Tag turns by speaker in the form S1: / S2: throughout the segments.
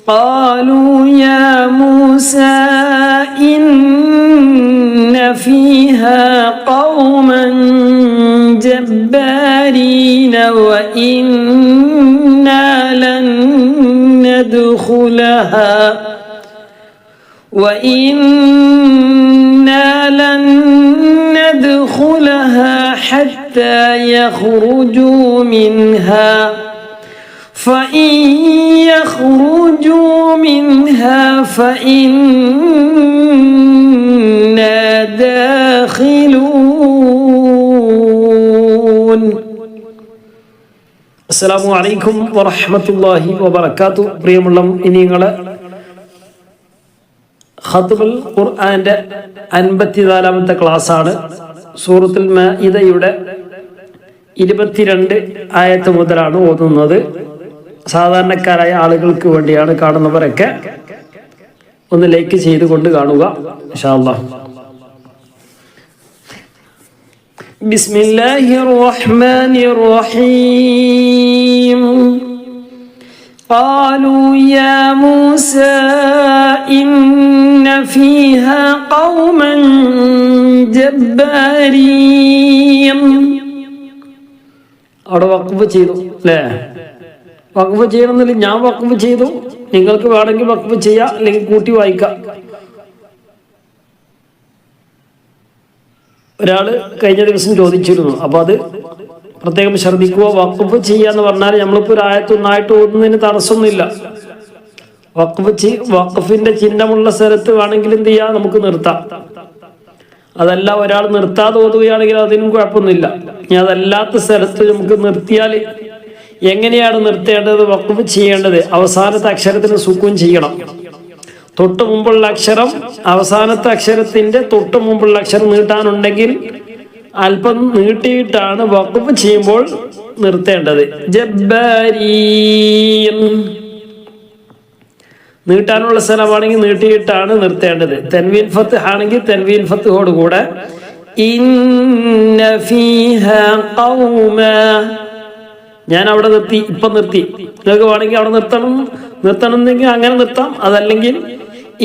S1: قالوا يا موسى إن فيها قوما جبارين وإنا لن ندخلها حتى يخرجوا منها فإن يخرجوا منها فإنا داخلون. അസ്സലാമു അലൈക്കും വറഹ്മത്തുള്ളാഹി വബറകാതുഹു. പ്രിയമുള്ള ഇനിങ്ങളെ ഖത്മുൽ ഖുർആന്റെ 54ാമത്തെ ക്ലാസ്സാണ്. സൂറത്തുൽ മാഇദയുടെ 22 ആയത്ത് മുതലാണ് ഓതുന്നത്. സാധാരണക്കാരായ ആളുകൾക്ക് വേണ്ടിയാണ്. കാണുന്നവരൊക്കെ ഒന്ന് ലൈക്ക് ചെയ്തുകൊണ്ട് കാണുക ഇൻഷാ അല്ലാഹ്. ബിസ്മില്ലാഹിർ റഹ്മാനിർ റഹീം. قالوا يا موسى إن فيها قوما جبارين. അവിടെ വഖഫ് ചെയ്തു അല്ലേ? വഖഫ് ചെയ്യണമെന്നില്ല, ഞാൻ വഖഫ് ചെയ്തു. നിങ്ങൾക്ക് വേണമെങ്കിൽ വഖഫ് ചെയ്യാം, അല്ലെങ്കിൽ കൂട്ടി വായിക്കാം. ഒരാള് കഴിഞ്ഞ ദിവസം ചോദിച്ചിരുന്നു, അപ്പൊ അത് പ്രത്യേകം ശ്രദ്ധിക്കുക. വഖഫ് ചെയ്യാന്ന് പറഞ്ഞാൽ നമ്മളിപ്പോൾ ഒരു ആയത്തൊന്നായിട്ട് ഓതുന്നതിന് തടസ്സമൊന്നുമില്ല. വഖഫിന്റെ ചിഹ്നമുള്ള സ്ഥലത്ത് വേണമെങ്കിൽ എന്ത് ചെയ്യാം, നമുക്ക് നിർത്താം. അതല്ല ഒരാൾ നിർത്താതെ ഓതുകയാണെങ്കിൽ അതിനും കുഴപ്പമൊന്നുമില്ല. ഇനി അതല്ലാത്ത സ്ഥലത്ത് നമുക്ക് നിർത്തിയാൽ എങ്ങനെയാണ് നിർത്തേണ്ടത്? വഖഫ് ചെയ്യേണ്ടത് അവസാനത്തെ അക്ഷരത്തിന് സുക്കൂൻ ചെയ്യണം. തൊട്ട് മുമ്പുള്ള അക്ഷരം അവസാനത്തെ അക്ഷരത്തിന്റെ തൊട്ട് മുമ്പുള്ള അക്ഷരം നീട്ടാനുണ്ടെങ്കിൽ അല്പം നീട്ടിയിട്ടാണ് വഖഫ് ചെയ്യുമ്പോൾ നിർത്തേണ്ടത്. ജബ്ബാരീൻ നീട്ടാനുള്ള സ്ഥലമാണെങ്കിൽ നീട്ടിയിട്ടാണ് നിർത്തേണ്ടത്. തൻവീൻ ഫത്ത് ആണെങ്കിൽ തൻവീൻ ഫത്തോട് കൂടെ ഇന്ന ഫീഹാ ഖൗമ. ഞാൻ അവിടെ നിർത്തി, ഇപ്പൊ നിർത്തി. നിങ്ങൾക്ക് വേണമെങ്കിൽ അവിടെ നിർത്തണമെന്നെങ്കിൽ അങ്ങനെ നിർത്താം. അതല്ലെങ്കിൽ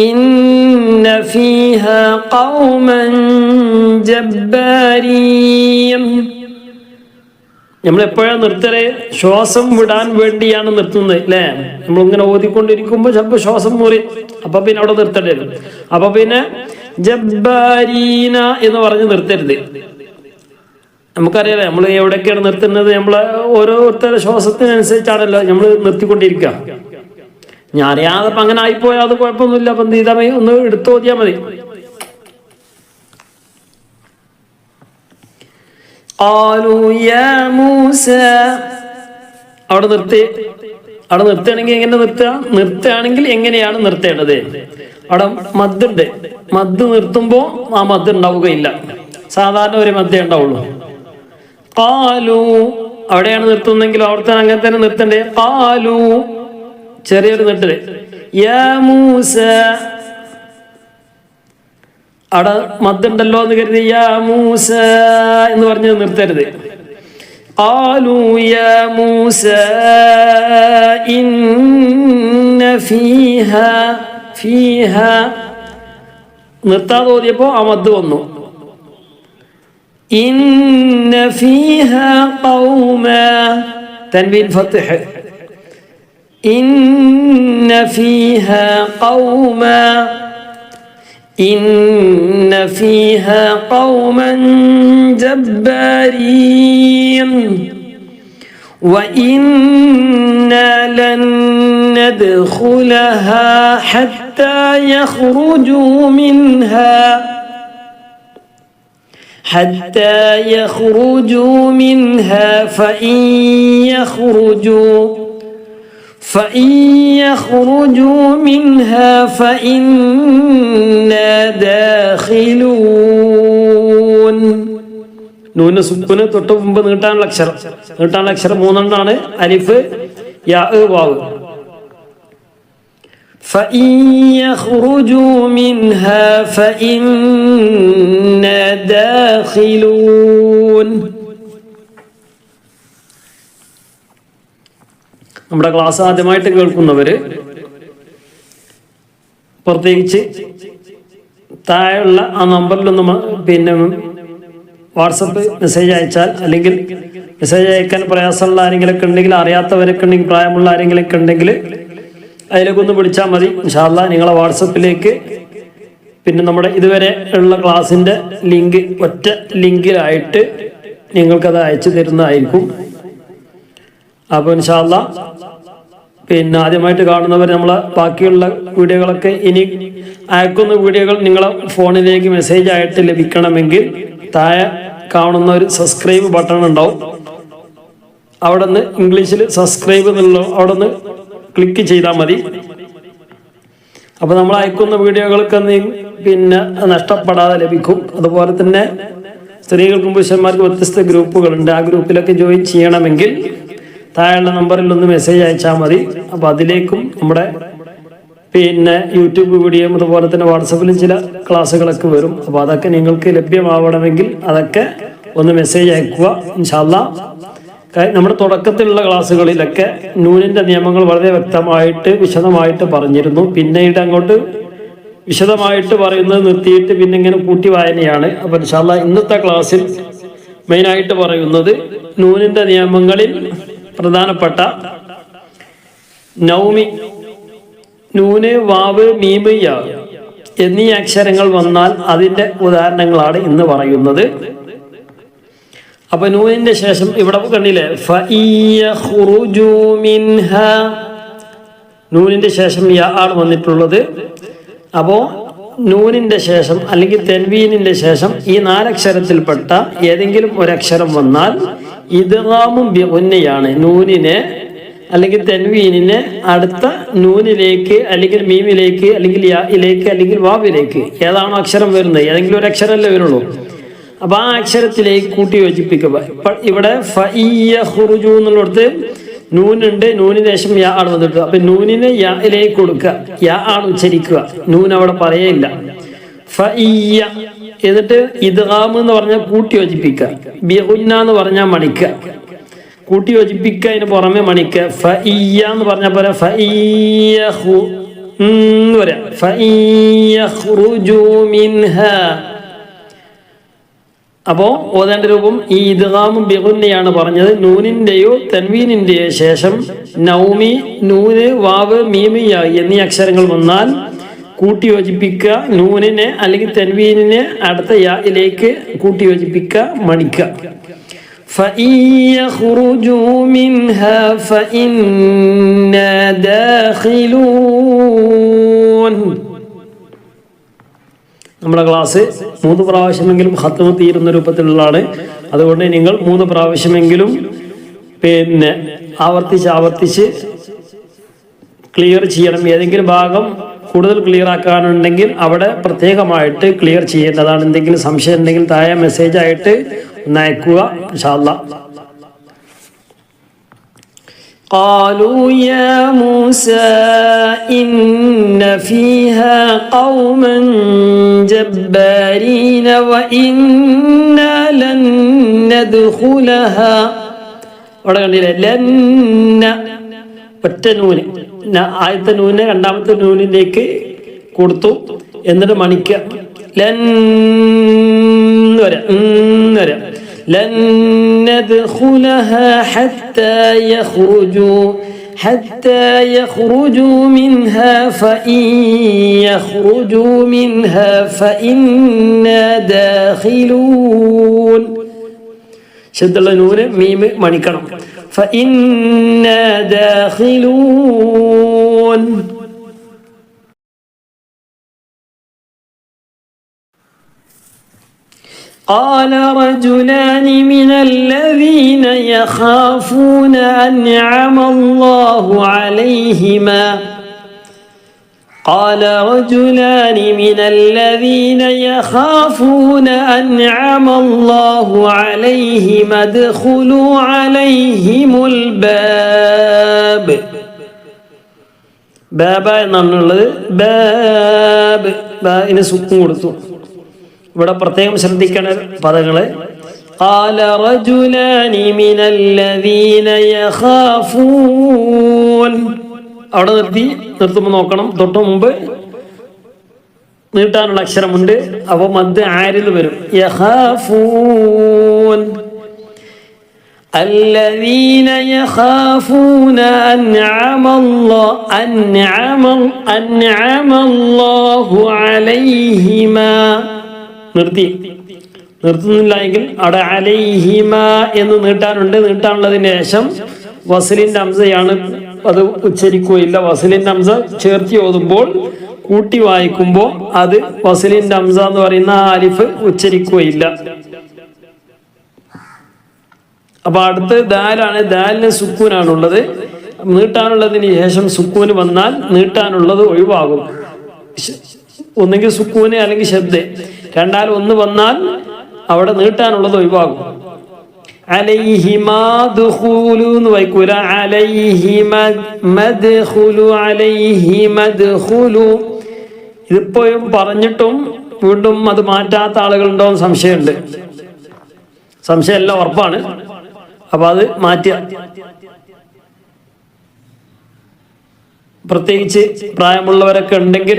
S1: ഇന്ന ഫീഹാ ഖൗമൻ ജബ്ബാരീൻ. നമ്മളെപ്പോഴാണ് നിർത്തല്? ശ്വാസം വിടാൻ വേണ്ടിയാണ് നിർത്തുന്നത് അല്ലേ? നമ്മളിങ്ങനെ ഓതിക്കൊണ്ടിരിക്കുമ്പോൾ ചിലപ്പോൾ ശ്വാസം മുറി, അപ്പൊ പിന്നെ അവിടെ നിർത്തേണ്ടി വരും. അപ്പൊ പിന്നെ ജബ്ബാരീന എന്ന് പറഞ്ഞ് നിർത്തരുത്. നമുക്കറിയാലേ നമ്മൾ എവിടെയൊക്കെയാണ് നിർത്തുന്നത്. നമ്മളെ ഓരോരുത്തരുടെ ശ്വാസത്തിനനുസരിച്ചാണല്ലോ നമ്മൾ നിർത്തിക്കൊണ്ടിരിക്കുക. ഞാൻ അറിയാതെ ഇപ്പം അങ്ങനെ ആയിപ്പോയാൽ അത് കുഴപ്പമൊന്നുമില്ല. അപ്പം നീതമേ ഒന്ന് എടുത്തോതിയാൽ മതി. അവിടെ നിർത്തുകയാണെങ്കിൽ എങ്ങനെ നിർത്തുകയാണെങ്കിൽ എങ്ങനെയാണ് നിർത്തേണ്ടത്? അവിടെ മദ്ദുണ്ട്. മദ് നിർത്തുമ്പോൾ ആ മദ് ഉണ്ടാവുകയില്ല. സാധാരണ ഒരു മദ്ദേ ഉണ്ടാവുള്ളൂ. ഖാലു അവിടെയാണ് നിർത്തുന്നെങ്കിൽ അവിടുത്തെ അങ്ങനെ തന്നെ നിർത്തണ്ടേ. ഖാലു ചെറിയൊരു നിർത്തല്. യാ മൂസ അവിടെ മദ്ദുണ്ടല്ലോ എന്ന് കരുതി യാ മൂസ എന്ന് പറഞ്ഞ് നിർത്തരുത്. ഖാലു യാ മൂസ ഇന്ന ഫീഹാ നിർത്താതെ ഓതിയപ്പോ ആ മദ് വന്നു. ഇന്ന ഫീഹാ ഖൗമ തൻവീൻ ഫത്ഹ്. ഇന്ന ഫീഹാ ഖൗമ إن فيها قوما جبارين وإنا لن ندخلها حتى يخرجوا منها فإن يخرجوا منها فإنا داخلون. നൂന് സുക്കൂന് തൊട്ട് മുമ്പ് നീട്ടാനുള്ള അക്ഷരം 3 അലിഫ് യാ വാവ്. فإن يخرجوا منها فإنا داخلون. നമ്മുടെ ക്ലാസ് ആദ്യമായിട്ട് കേൾക്കുന്നവര് പ്രത്യേകിച്ച് താഴെയുള്ള ആ നമ്പറിലൊന്ന് പിന്നെ വാട്സപ്പ് മെസ്സേജ് അയച്ചാൽ, അല്ലെങ്കിൽ മെസ്സേജ് അയക്കാൻ പ്രയാസമുള്ള ആരെങ്കിലൊക്കെ ഉണ്ടെങ്കിൽ, അറിയാത്തവരൊക്കെ ഉണ്ടെങ്കിൽ, പ്രായമുള്ള ആരെങ്കിലൊക്കെ ഉണ്ടെങ്കിൽ അതിലേക്ക് ഒന്ന് വിളിച്ചാൽ മതി. ഇൻഷാ അല്ലാഹ് നിങ്ങളെ വാട്സപ്പിലേക്ക് പിന്നെ നമ്മുടെ ഇതുവരെ ഉള്ള ക്ലാസ്സിൻ്റെ ലിങ്ക് ഒറ്റ ലിങ്കിലായിട്ട് നിങ്ങൾക്കത് അയച്ചു തരുന്നതായിരിക്കും. അപ്പോൾ ഇൻഷാ അല്ലാഹ് പിന്നെ ആദ്യമായിട്ട് കാണുന്നവർ നമ്മളെ ബാക്കിയുള്ള വീഡിയോകളൊക്കെ ഇനി അയക്കുന്ന വീഡിയോകൾ നിങ്ങളെ ഫോണിലേക്ക് മെസ്സേജ് ആയിട്ട് ലഭിക്കണമെങ്കിൽ താഴെ കാണുന്ന ഒരു സബ്സ്ക്രൈബ് ബട്ടൺ ഉണ്ടാവും. അവിടെ നിന്ന് ഇംഗ്ലീഷിൽ സബ്സ്ക്രൈബ് എന്നുള്ള അവിടെ നിന്ന് ക്ലിക്ക് ചെയ്താൽ മതി. അപ്പോൾ നമ്മൾ അയക്കുന്ന വീഡിയോകൾക്ക് പിന്നെ നഷ്ടപ്പെടാതെ ലഭിക്കും. അതുപോലെ തന്നെ സ്ത്രീകൾക്കും പുരുഷന്മാർക്കും വ്യത്യസ്ത ഗ്രൂപ്പുകളുണ്ട്. ആ ഗ്രൂപ്പിലൊക്കെ ജോയിൻ ചെയ്യണമെങ്കിൽ താഴെയുള്ള നമ്പറിൽ ഒന്ന് മെസ്സേജ് അയച്ചാൽ മതി. അപ്പോൾ അതിലേക്കും നമ്മുടെ പിന്നെ യൂട്യൂബ് വീഡിയോയും അതുപോലെ തന്നെ വാട്സപ്പിലും ചില ക്ലാസ്സുകളൊക്കെ വരും. അപ്പോൾ അതൊക്കെ നിങ്ങൾക്ക് ലഭ്യമാവണമെങ്കിൽ അതൊക്കെ ഒന്ന് മെസ്സേജ് അയക്കുക. ഇൻഷാ അല്ലാഹ് നമ്മുടെ തുടക്കത്തിലുള്ള ക്ലാസ്സുകളിലൊക്കെ നൂനിൻ്റെ നിയമങ്ങൾ വളരെ വ്യക്തമായിട്ട് വിശദമായിട്ട് പറഞ്ഞിരുന്നു. പിന്നീട് അങ്ങോട്ട് വിശദമായിട്ട് പറയുന്നത് നിർത്തിയിട്ട് പിന്നെ ഇങ്ങനെ കൂട്ടി വായനയാണ്. അപ്പോൾ ഇൻഷാ അല്ലാഹ് ഇന്നത്തെ ക്ലാസ്സിൽ മെയിനായിട്ട് പറയുന്നത് നൂനിൻ്റെ നിയമങ്ങളിൽ പ്രധാനപ്പെട്ട നൗമി, നൂന്, വാവ്, മീമ്, യാ എന്നീ അക്ഷരങ്ങൾ വന്നാൽ അതിൻ്റെ ഉദാഹരണങ്ങളാണ് ഇന്ന് പറയുന്നത്. അപ്പൊ നൂനിന്റെ ശേഷം ഇവിടെ കണ്ടില്ലേ, നൂനിന്റെ ശേഷം യാ ആണ് വന്നിട്ടുള്ളത്. അപ്പോ നൂനിന്റെ ശേഷം അല്ലെങ്കിൽ തെൻവീനിന്റെ ശേഷം ഈ 4 അക്ഷരത്തിൽപ്പെട്ട ഏതെങ്കിലും ഒരക്ഷരം വന്നാൽ ഇദ്ഗാമും ബിഗുന്നയാണ്. നൂനിനെ അല്ലെങ്കിൽ തെൻവീനിനെ അടുത്ത നൂനിലേക്ക് അല്ലെങ്കിൽ മീമിലേക്ക് അല്ലെങ്കിൽ യായിലേക്ക് അല്ലെങ്കിൽ വാവിലേക്ക് ഏതാണോ അക്ഷരം വരുന്നത്, ഏതെങ്കിലും ഒരു അക്ഷരമല്ലേ വരുള്ളൂ, അപ്പൊ ആ അക്ഷരത്തിലേക്ക് കൂട്ടി യോജിപ്പിക്കുക. ഇവിടെ ഫഇയഖ്റുജു എന്നുള്ളടത്ത് നൂനുണ്ട്, നൂനിന് ശേഷം യാ ആണ് വന്നിട്ട്, അപ്പൊ നൂനിനെ യായിലേക്ക് കൊടുക്കുക, യാ ആണ് ഉച്ചരിക്കുക, നൂൻ അവിടെ പറയില്ല. ഫഇയ എന്നിട്ട് ഇദ്ഗാം എന്ന് പറഞ്ഞാൽ കൂട്ടി യോജിപ്പിക്കുക, ബിഗുന്ന എന്ന് പറഞ്ഞാൽ മണിക്കുക, കൂട്ടി യോജിപ്പിക്കുക, അതിന് പുറമെ മണിക്കുക. ഫഇയ എന്ന് പറഞ്ഞ പോലെ ഫഇയഖു വരാം, ഫഇയഖ്റുജു മിൻഹാ. അപ്പോ ഓതേണ്ട രൂപം ഈ ഇദ്ഗാമും ബിഗുന്നയാണ് പറഞ്ഞത്. നൂനിന്റെയോ തൻവീനിന്റെയോ ശേഷം നൗമി, നൂന്, വാവ്, മീമ്, യാ എന്നീ അക്ഷരങ്ങൾ വന്നാൽ കൂട്ടി യോജിപ്പിക്കുക, നൂനിനെ അല്ലെങ്കിൽ തൻവീനിനെ അടുത്ത യായിലേക്ക് കൂട്ടി യോജിപ്പിക്കുക, മണിക്കുക. فَإِيَخْرُجُوا مِنْهَا فَإِنَّا دَاخِلُونَ. നമ്മുടെ ക്ലാസ് 3 പ്രാവശ്യമെങ്കിലും ഖത്മ് തീരുന്ന രൂപത്തിലുള്ളതാണ്. അതുകൊണ്ട് നിങ്ങൾ 3 പ്രാവശ്യമെങ്കിലും പിന്നെ ആവർത്തിച്ച് ക്ലിയർ ചെയ്യണം. ഏതെങ്കിലും ഭാഗം കൂടുതൽ ക്ലിയർ ആക്കാനുണ്ടെങ്കിൽ അവിടെ പ്രത്യേകമായിട്ട് ക്ലിയർ ചെയ്യേണ്ടതാണ്. എന്തെങ്കിലും സംശയം ഉണ്ടെങ്കിൽ താഴെ മെസ്സേജ് ആയിട്ട് ഒന്ന് അയക്കുക. ഇൻഷാ അല്ലാഹ്. قالوا يا موسى إن فيها قوما جبارين وإنا لن ندخلها. അവിടെ കണ്ടില്ലേ, ലന്ന ഒറ്റ നൂന്, ആദ്യത്തെ നൂന് രണ്ടാമത്തെ നൂനിലേക്ക് കൊടുത്തു, എന്നിട്ട് മണിക്ക ലൻ വരാം വരാം. لن ندخلها حتى يخرجوا منها فإن يخرجوا منها فإنا داخلون. ശബ്ദമുള്ള നൂന് മീമ് മണിക്കണം. فإنا داخلون. قال رجلان من الذين يخافون أنعم الله عليهما قال رجلان من الذين يخافون أنعم الله عليهم ادخلوا عليهم الباب. ബാബ എന്നാണുള്ളത്. ബാബ്, ബാബിന് സുക്കൂൻ കൊടുത്തു. ഇവിടെ പ്രത്യേകം ശ്രദ്ധിക്കേണ്ട പദങ്ങള്. قال رجلان من الذين يخافون. അവിടെ നിർത്തുമ്പോൾ നോക്കണം, തൊട്ട് മുമ്പ് നീട്ടാനുള്ള അക്ഷരമുണ്ട്. അപ്പൊ മദ് ആരിൽ വരും. യഖാഫൂൻ الذين يخافون أنعم الله عليهما നിർത്തുന്നില്ല എങ്കിൽ അവിടെ അലൈഹിമ എന്ന് നീട്ടാനുണ്ട്. നീട്ടാനുള്ളതിന് ശേഷം വസ്ലിന്റെ ഹംസയാണ്, അത് ഉച്ചരിക്കുകയില്ല. വസ്ലിന്റെ ഹംസ ചേർത്തി ഓതുമ്പോൾ കൂട്ടി വായിക്കുമ്പോൾ അത് വസ്ലിന്റെ ഹംസ എന്ന് പറയുന്ന അലിഫ് ഉച്ചരിക്കുകയില്ല. അപ്പൊ അടുത്ത് ദാലാണ്. ദാലിന് സുക്കൂനാണുള്ളത്. നീട്ടാനുള്ളതിന് ശേഷം സുക്കൂന് വന്നാൽ നീട്ടാനുള്ളത് ഒഴിവാകും. ഒന്നെങ്കിൽ സുക്കൂന് അല്ലെങ്കിൽ ശബ്ദ്, രണ്ടാലും ഒന്ന് വന്നാൽ അവിടെ നീട്ടാനുള്ളത് ഒഴിവാകും. അലൈഹിമാ ദുഖൂലു എന്ന് വായിക്കൂല. അലൈഹിമദ്ഖുലു. ഇതിപ്പോഴും പറഞ്ഞിട്ടും വീണ്ടും അത് മാറ്റാത്ത ആളുകളുണ്ടോ എന്ന് സംശയമുണ്ട്. സംശയം എല്ലാം ഉറപ്പാണ്. അപ്പൊ അത് മാറ്റിയ, പ്രത്യേകിച്ച് പ്രായമുള്ളവരൊക്കെ ഉണ്ടെങ്കിൽ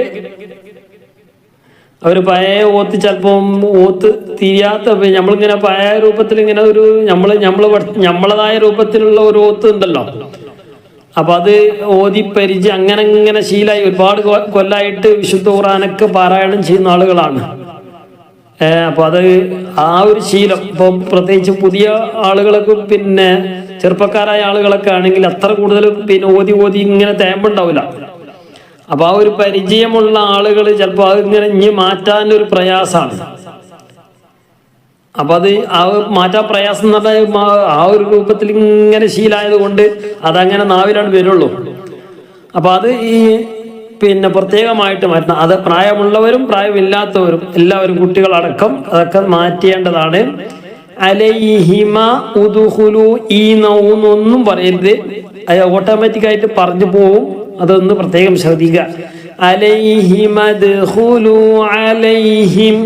S1: അവർ പഴയ ഓത്ത് ചിലപ്പം ഓത്ത് തിരിയാത്ത, നമ്മളിങ്ങനെ പഴയ രൂപത്തിൽ ഇങ്ങനെ ഒരു നമ്മളതായ രൂപത്തിലുള്ള ഒരു ഓത്ത് ഉണ്ടല്ലോ. അപ്പൊ അത് ഓതി പരിചയം അങ്ങനെ ശീലമായി ഒരുപാട് കൊല്ലായിട്ട് വിശുദ്ധ ഖുർആനൊക്കെ പാരായണം ചെയ്യുന്ന ആളുകളാണ്. അപ്പൊ അത് ആ ഒരു ശീലം ഇപ്പൊ പ്രത്യേകിച്ച് പുതിയ ആളുകളൊക്കെ പിന്നെ ചെറുപ്പക്കാരായ ആളുകളൊക്കെ ആണെങ്കിൽ അത്ര കൂടുതൽ പിന്നെ ഓതി ഇങ്ങനെ തേമ്പുണ്ടാവില്ല. അപ്പൊ ആ ഒരു പരിചയമുള്ള ആളുകൾ ചിലപ്പോൾ അത് ഇങ്ങനെ ഇനി മാറ്റാനൊരു പ്രയാസമാണ്. അപ്പൊ അത് ആ മാറ്റാൻ പ്രയാസം എന്ന് പറഞ്ഞാൽ ആ ഒരു രൂപത്തിൽ ഇങ്ങനെ ശീലമായത് കൊണ്ട് അതങ്ങനെ നാവിലാണ് വരുള്ളൂ. അപ്പൊ അത് ഈ പിന്നെ പ്രത്യേകമായിട്ട് മാറ്റണം. അത് പ്രായമുള്ളവരും പ്രായമില്ലാത്തവരും എല്ലാവരും കുട്ടികളടക്കം അതൊക്കെ മാറ്റേണ്ടതാണ്. അലൈഹിമ ഉദ്ഖുലു, ഈ നൗന്നൊന്നും പറയരുത്. അത് ഓട്ടോമാറ്റിക്കായിട്ട് പറഞ്ഞു പോവും. അതൊന്ന് പ്രത്യേകം ശ്രദ്ധിക്കുക. അലൈഹിമദ്ഖുലു അലൈഹിം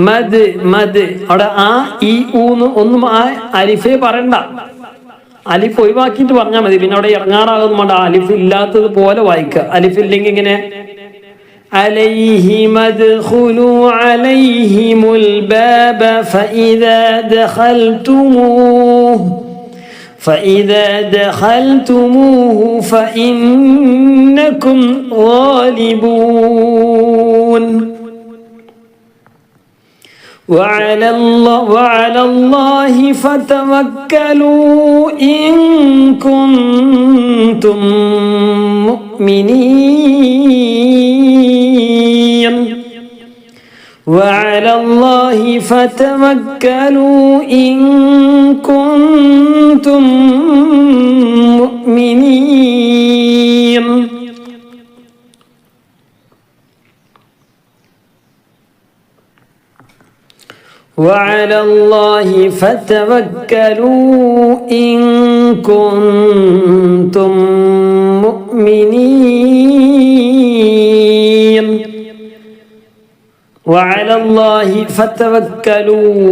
S1: മദ് അവിടെ ആ ഈ ഊന്ന് ഒന്നും ആ അലിഫേ പറയണ്ട. അലിഫ് ഒഴിവാക്കിയിട്ട് പറഞ്ഞാൽ മതി. പിന്നെ അവിടെ ഇറങ്ങാറാകുന്ന വേണ്ട. അലിഫ് ഇല്ലാത്തത് പോലെ വായിക്കുക. അലിഫ് ഇല്ലെങ്കിൽ ഇങ്ങനെ അലൈഹിമദ്ഖുലു അലൈഹിമുൽ ബാബ فإذا دخلتموه فإنكم غالبون وعلى الله فتوكلوا إن كنتم مؤمنين وعلى الله فتوكلوا إن كنتم مؤمنين. وعلى الله فتوكلوا إن كنتم مؤمنين. وعلى الله فتوكلوا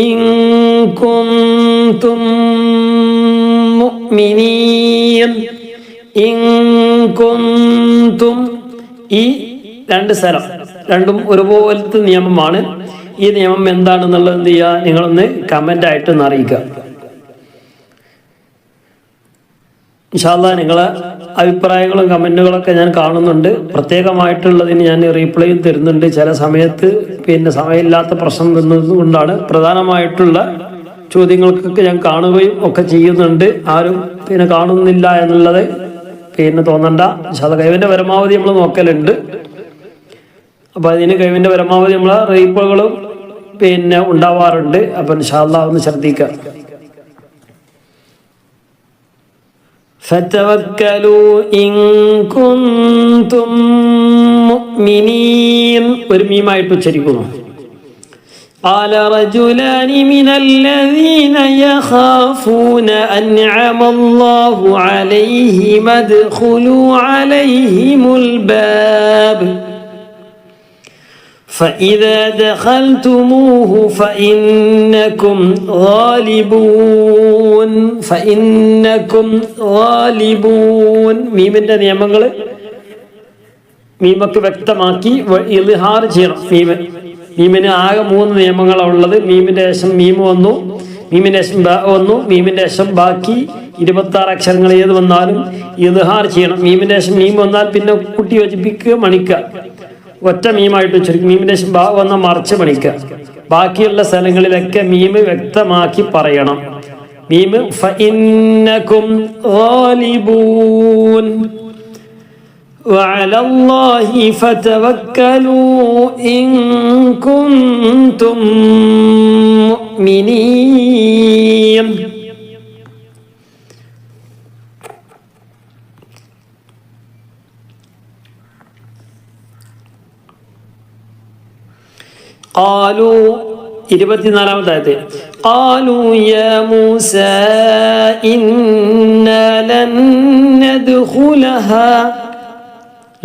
S1: إن كنتم مؤمنين. إن كنتم ഈ രണ്ട് സ്ഥലം രണ്ടും ഒരുപോലത്തെ നിയമമാണ്. ഈ നിയമം എന്താണെന്നുള്ളത് എന്ത് ചെയ്യുക, നിങ്ങളൊന്ന് കമൻ്റ് ആയിട്ടൊന്ന് അറിയിക്കുക. ഇൻഷാ അല്ലാഹ് നിങ്ങളെ അഭിപ്രായങ്ങളും കമൻറ്റുകളൊക്കെ ഞാൻ കാണുന്നുണ്ട്. പ്രത്യേകമായിട്ടുള്ളതിന് ഞാൻ റീപ്ലൈയും തരുന്നുണ്ട്. ചില സമയത്ത് പിന്നെ സമയമില്ലാത്ത പ്രശ്നം കൊണ്ടാണ്. പ്രധാനമായിട്ടുള്ള ചോദ്യങ്ങൾക്കൊക്കെ ഞാൻ കാണുകയും ഒക്കെ ചെയ്യുന്നുണ്ട്. ആരും പിന്നെ കാണുന്നില്ല എന്നുള്ളത് പിന്നെ തോന്നണ്ട. ഇൻഷാ അല്ലാഹ് കഴിവിൻ്റെ പരമാവധി നമ്മൾ നോക്കലുണ്ട്. അപ്പൊ അതിന് കഴിവിൻ്റെ പരമാവധി നമ്മളെ റീപ്പുകളും പിന്നെ ഉണ്ടാവാറുണ്ട്. അപ്പൊ ഇൻഷാ അല്ലാഹ് ഒന്ന് ശ്രദ്ധിക്കുക. فتوكلوا إن كنتم مؤمنين ഒരു മീമായിട്ട് ഉച്ചരിക്കുന്നു. قال رجلان من الذين يخافون أنعم الله عليهم ادخلوا عليهم الباب فإذا دخلتموه فإنكم غالبون. മീമിന്റെ നിയമങ്ങൾ മീമക്ക് വ്യക്തമാക്കി ഇൽഹാർ ചെയ്യണം. മീമിന് ആകെ 3 നിയമങ്ങളാണ് ഉള്ളത്. മീമിന്റെ ശേഷം മീം വന്നു, മീമിന്റെ ശേഷം ബ വന്നു, മീമിന്റെ ശേഷം ബാക്കി 26 അക്ഷരങ്ങൾ ഏത് വന്നാലും ഇൽഹാർ ചെയ്യണം. മീമിന്റെ ശേഷം മീം വന്നാൽ പിന്നെ കുട്ടി യോജിപ്പിക്കുക, മണിക്കുക, ഒറ്റ മീമായിട്ട് ചുരുക്കി. മീമിന്റെ ശേഷം ബ വന്ന മറിച്ച് മണിക്കുക. ബാക്കിയുള്ള സ്ഥലങ്ങളിലൊക്കെ മീമ് വ്യക്തമാക്കി പറയണം. മീമ് ഫഇന്നകും ഗാലിബൂൻ وعلى الله فتوكلوا إن كنتم مؤمنين. قالوا 24-ാമത്തെ ആയത്ത് قالوا يا موسى إنا لن ندخلها.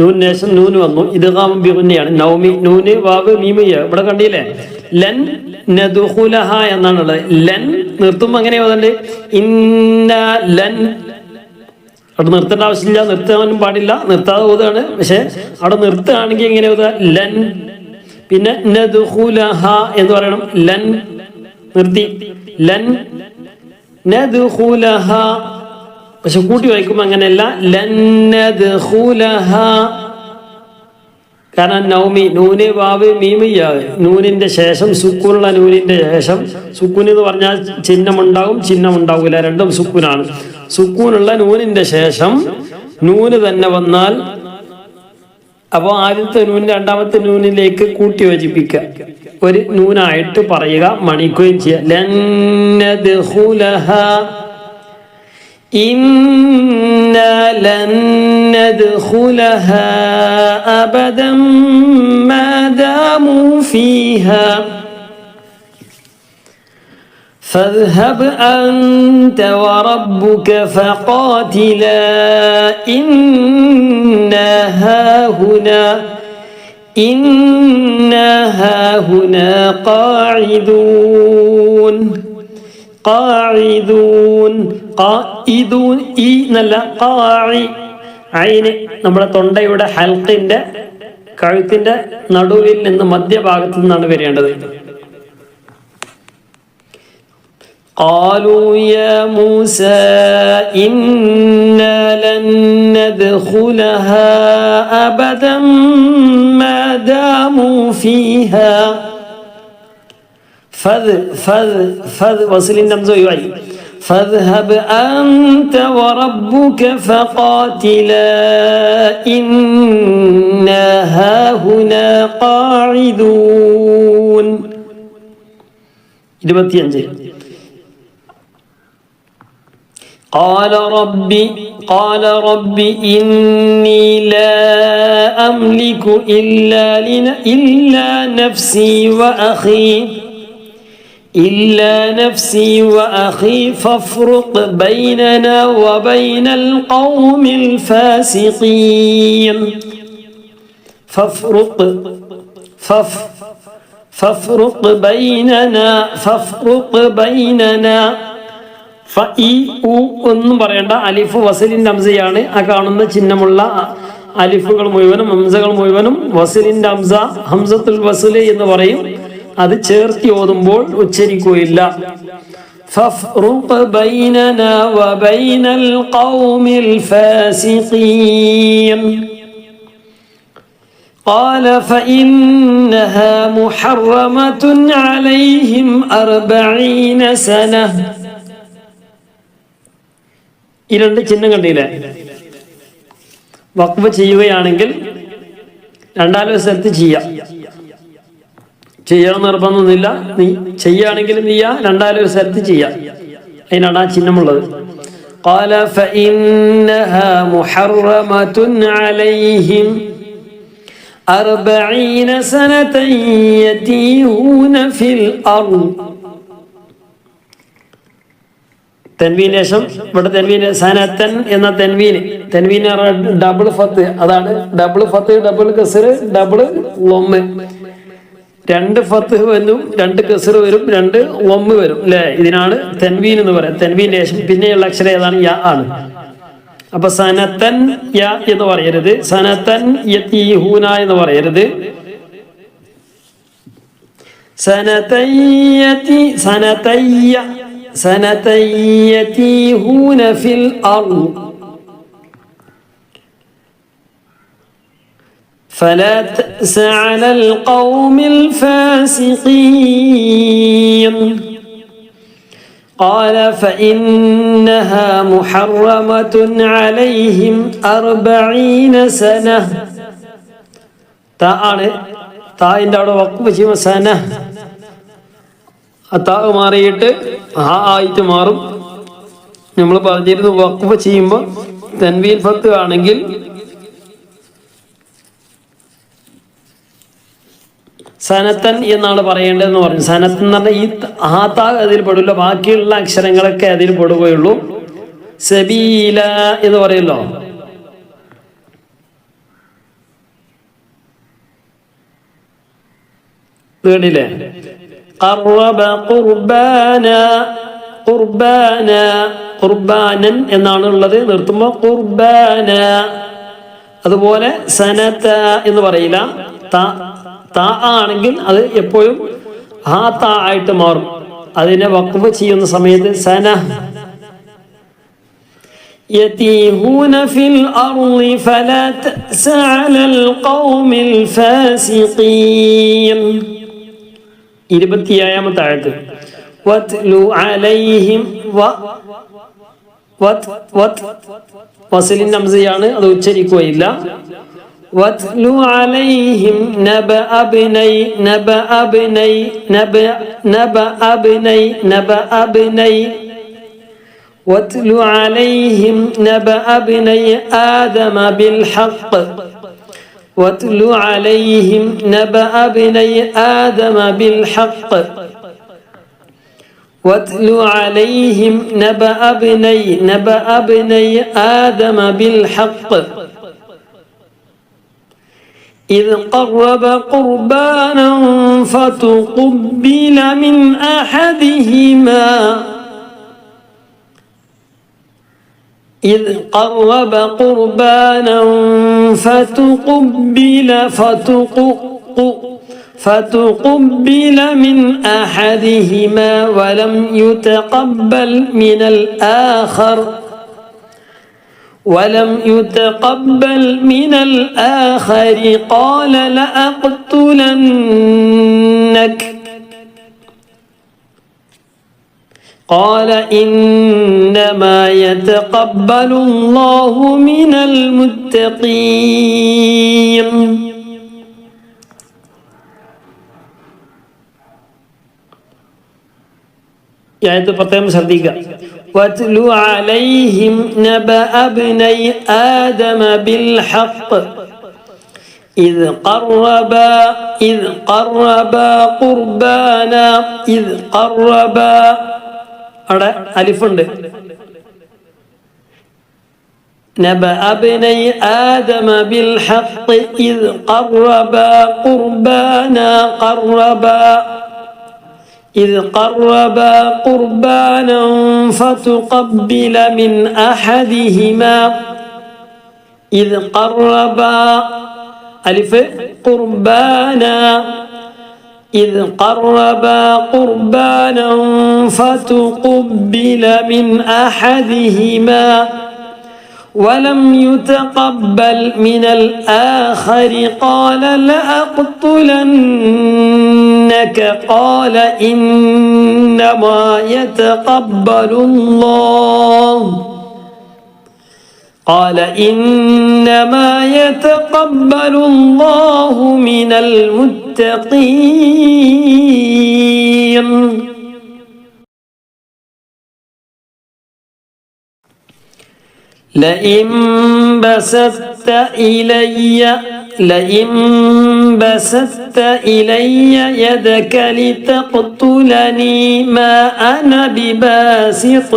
S1: നൂനേശം നൂന് വന്നു, ഇദ്ഗാം ബിഗുന്നയാണ്. നൗമി നൂന് വാവ് മീമ് യ. ഇവിടെ കണ്ടില്ലേ, ലൻ നദ്ഖുലഹ എന്നാണുള്ളത്. ലൻ നിർത്തുമ്പോൾ അങ്ങനെ ഓതണ്ടേ, ഇന്ന ലൻ. അവിടെ നിർത്തേണ്ട ആവശ്യമില്ല, നിർത്താനും പാടില്ല, നിർത്താതെ ഓതാണ്. പക്ഷെ അവിടെ നിർത്തുകയാണെങ്കിൽ എങ്ങനെ ഓതുക, ലൻ. പിന്നെ നദ്ഖുലഹ എന്ന് പറയണം, ലൻ നിർത്തി, ലൻ നദ്ഖുലഹ. പക്ഷെ കൂട്ടി വായിക്കുമ്പോൾ അങ്ങനെയല്ല, ലൻ നദ്ഖുലഹ. കാരണം നൗമി നൂന് വാവ് മീമ് യാ. നൂനിന്റെ ശേഷം സുക്കൂനുള്ള നൂനിന്റെ ശേഷം, സുക്കൂൻ എന്ന് പറഞ്ഞാൽ ചിഹ്നമുണ്ടാകും, ചിഹ്നമുണ്ടാവില്ല, രണ്ടും സുക്കൂനാണ്. സുക്കൂനുള്ള നൂനിന്റെ ശേഷം നൂന് തന്നെ വന്നാൽ അപ്പോൾ ആദ്യത്തെ നൂന് രണ്ടാമത്തെ നൂനിലേക്ക് കൂട്ടി യോജിപ്പിക്കുക, ഒരു നൂനായിട്ട് പറയുക, മണിക്കുകയും ചെയ്യുക. ലൻ നദ്ഖുലഹ إنا لن ندخلها أبدا ما داموا فيها فاذهب أنت وربك فقاتلا إنا هاهنا قاعدون. ഈ നല്ല ഐന് നമ്മുടെ തൊണ്ടയുടെ ഹൽക്കിന്റെ കഴുത്തിന്റെ നടുവിൽ നിന്ന് മധ്യഭാഗത്തു നിന്നാണ് വരേണ്ടത്. قالوا يا موسى إنا لن ندخلها أبدا ما داموا فيها فذ وصل نمزوي فاذهب أنت وربك فقاتلا إنا هاهنا قاعدون. 25 قال رب إني لا أملك إلا نفسي وأخي فافرق بيننا وبين القوم الفاسقين. فافرق بيننا ഒന്നും പറയണ്ട, അലിഫ് വസലിന്റെ ഹംസയാണ്. ആ കാണുന്ന ചിഹ്നമുള്ള അലിഫുകൾ മുഴുവനും ഹംസകൾ മുഴുവനും വസലിന്റെ ഹംസ, ഹംസത്തുൽ വസല് എന്ന് പറയും. അത് ചേർത്തി ഓതുമ്പോൾ ഉച്ചരിക്കുകയില്ല. ഫഫ്റുഖ് ബൈനനാ വബൈനൽ ഖൗമിൽ ഫാസിഖീൻ. قال فإنها محرمة عليهم 40 سنة. ഈ രണ്ട് ചിഹ്നം കണ്ടില്ലേ? വഖഫ് ചെയ്യുകയാണെങ്കിൽ രണ്ടാമത്തെ സ്ഥലത്ത് ചെയ്യണം നിർബന്ധമൊന്നുമില്ല. നീ ചെയ്യുകയാണെങ്കിലും ചെയ്യാം, രണ്ടാമത്തെ സ്ഥലത്ത് ചെയ്യാം. അതിനാണ് ആ ചിഹ്നമുള്ളത്. قال فإنها محرمة عليهم 40 سنة يتيهون في الأرض. തെൻവീന് ശേഷം ഇവിടെ തെൻവീന് സനത്തൻ എന്ന തെൻവീന് ഡബിൾ ഫത്ത്. അതാണ് ഡബിൾ ഫത്ത്, ഡബിൾ കസർ, ഡബിൾ ലൊമ്മ്. 2 ഫത്ത് വരും, 2 കസർ വരും, 2 ലൊമ്മ് വരും അല്ലേ? ഇതിനാണ് തെൻവീൻ എന്ന് പറയാം. തെൻവീന് ശേഷം പിന്നെയുള്ള അക്ഷരം ഏതാണ്? യാ ആണ്. അപ്പൊ സനത്തൻ യ എന്ന് പറയരുത്, സനത്തൻ യതീഹൂന എന്ന് പറയരുത്. സനതയ്യതീഹൂന ഫിൽ അർള് فلا تأس على القوم الفاسقين قال فإنها محرمة عليهم 40 سنة. തായിൻ്റെ അവിടെ വഖഫ് ചെയ്യുമ്പോൾ സന താ മാറിയിട്ട് ആ ആയിട്ട് മാറും. നമ്മൾ പറഞ്ഞിരുന്നു വഖഫ് ചെയ്യുമ്പോൾ തൻവീൻ ഫത്ത് ആണെങ്കിൽ സനത്തൻ എന്നാണ് പറയേണ്ടതെന്ന് പറഞ്ഞു. സനത്ത് എന്ന് പറഞ്ഞാൽ ഈ ആത്താ അതിൽ പെടില്ല, ബാക്കിയുള്ള അക്ഷരങ്ങളൊക്കെ അതിൽ പെടുകയുള്ളൂ. സബീല എന്ന് പറയല്ലോ, കേട്ടില്ലേ? ഖറബ ഖുർബാന, ഖുർബാന, ഖുർബാനൻ എന്നാണ് ഉള്ളത്, നിർത്തുമ്പോൾ ഖുർബാന. അതുപോലെ സനത എന്ന് പറയില്ല. താ ആണെങ്കിൽ അത് എപ്പോഴും ആ താ ആയിട്ട് മാറും. അതിനെ വഖഫ് ചെയ്യുന്ന സമയത്ത് സന. യതീഹൂന ഫിൽ അർളി ഫലാ തഅസ അലൽ ഖൗമിൽ ഫാസിഖീൻ. 27-ാമത്തെ ആയത്ത് വത്ലു അലൈഹിം വസ്ലിൻ ഹംസയാണ്, അത് ഉച്ചരിക്കുകയില്ല. واتلو عليهم نبأ ابني واتلو عليهم نبأ ابني آدم بالحق واتلو عليهم نبأ ابني آدم بالحق واتلو عليهم نبأ ابني آدم بالحق إذ قرب قربانا فتقبل من أحدهما إذ قرب قربانا فتقبل من أحدهما ولم يتقبل من الآخر قال لأقتلنك قال إنما يتقبل الله من المتقين. ആയത്ത് പ്രത്യേകം ശ്രദ്ധിക്കുക. واتلو عليهم نبأ ابني آدم بالحق إذ قربا قربانا അവിടെ അലിഫുണ്ട്. نبأ ابني آدم بالحق إذ قربا قربانا فتقبل من أحدهما إذ قربا ألف قربانا إذ قربا قربانا فتقبل من أحدهما ولم يتقبل من الآخر قال لأقتلنك قال إنما يتقبل الله من المتقين. لئن بسطت إلي يدك لتقتلني ما أنا بباسط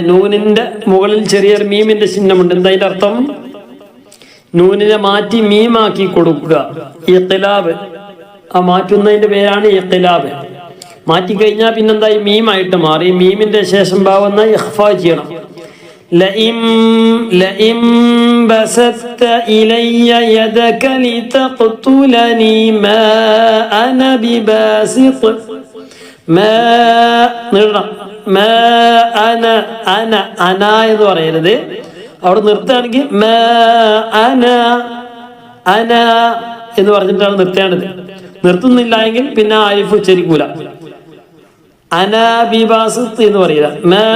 S1: നൂനിന്റെ മുകളിൽ ചെറിയൊരു മീമിന്റെ ചിഹ്നമുണ്ട്. എന്താ അതിന്റെ അർത്ഥം? നൂനിനെ മാറ്റി മീമാക്കി കൊടുക്കുക. ഇഖ്ലാബ്, ആ മാറ്റുന്നതിന്റെ പേരാണ് ഇഖ്ലാബ്. മാറ്റിക്കഴിഞ്ഞാൽ പിന്നെന്തായി മീമായിട്ട് മാറി. മീമിന്റെ ശേഷം ഭാവം ഇഖ്ഫ ചെയ്യണം. ലഇം ബസത്ത ഇലയ്യ യദക ലിതഖ്തുലനി മാ അന ബിബാസിത് മാ അന എന്ന് പറയരുത്. അവിടെ നിർത്തുകയാണെങ്കിൽ മാ അന എന്ന് പറഞ്ഞിട്ടാണ് നിർത്തേണ്ടത്. നിർത്തുന്നില്ല എങ്കിൽ പിന്നെ ആലിഫ് ഉച്ചരിക്കൂല. അനാ ബിബാസിത്ത് എന്ന് പറയുക. മാ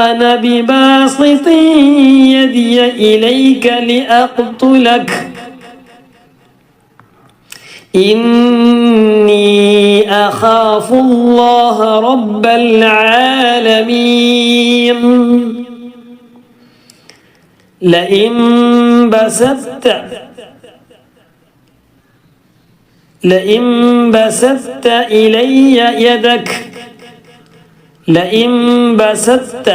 S1: അന ബിബാസിത്തി യദിയ ഇലൈക ലിഅഖ്തുലക ഇന്നി അഖാഫുല്ലാഹ റബ്ബൽ ആലമീൻ. ലഇൻ ബസത്ത ഇലയ്യ യദക ലഇൻ ബസത്ത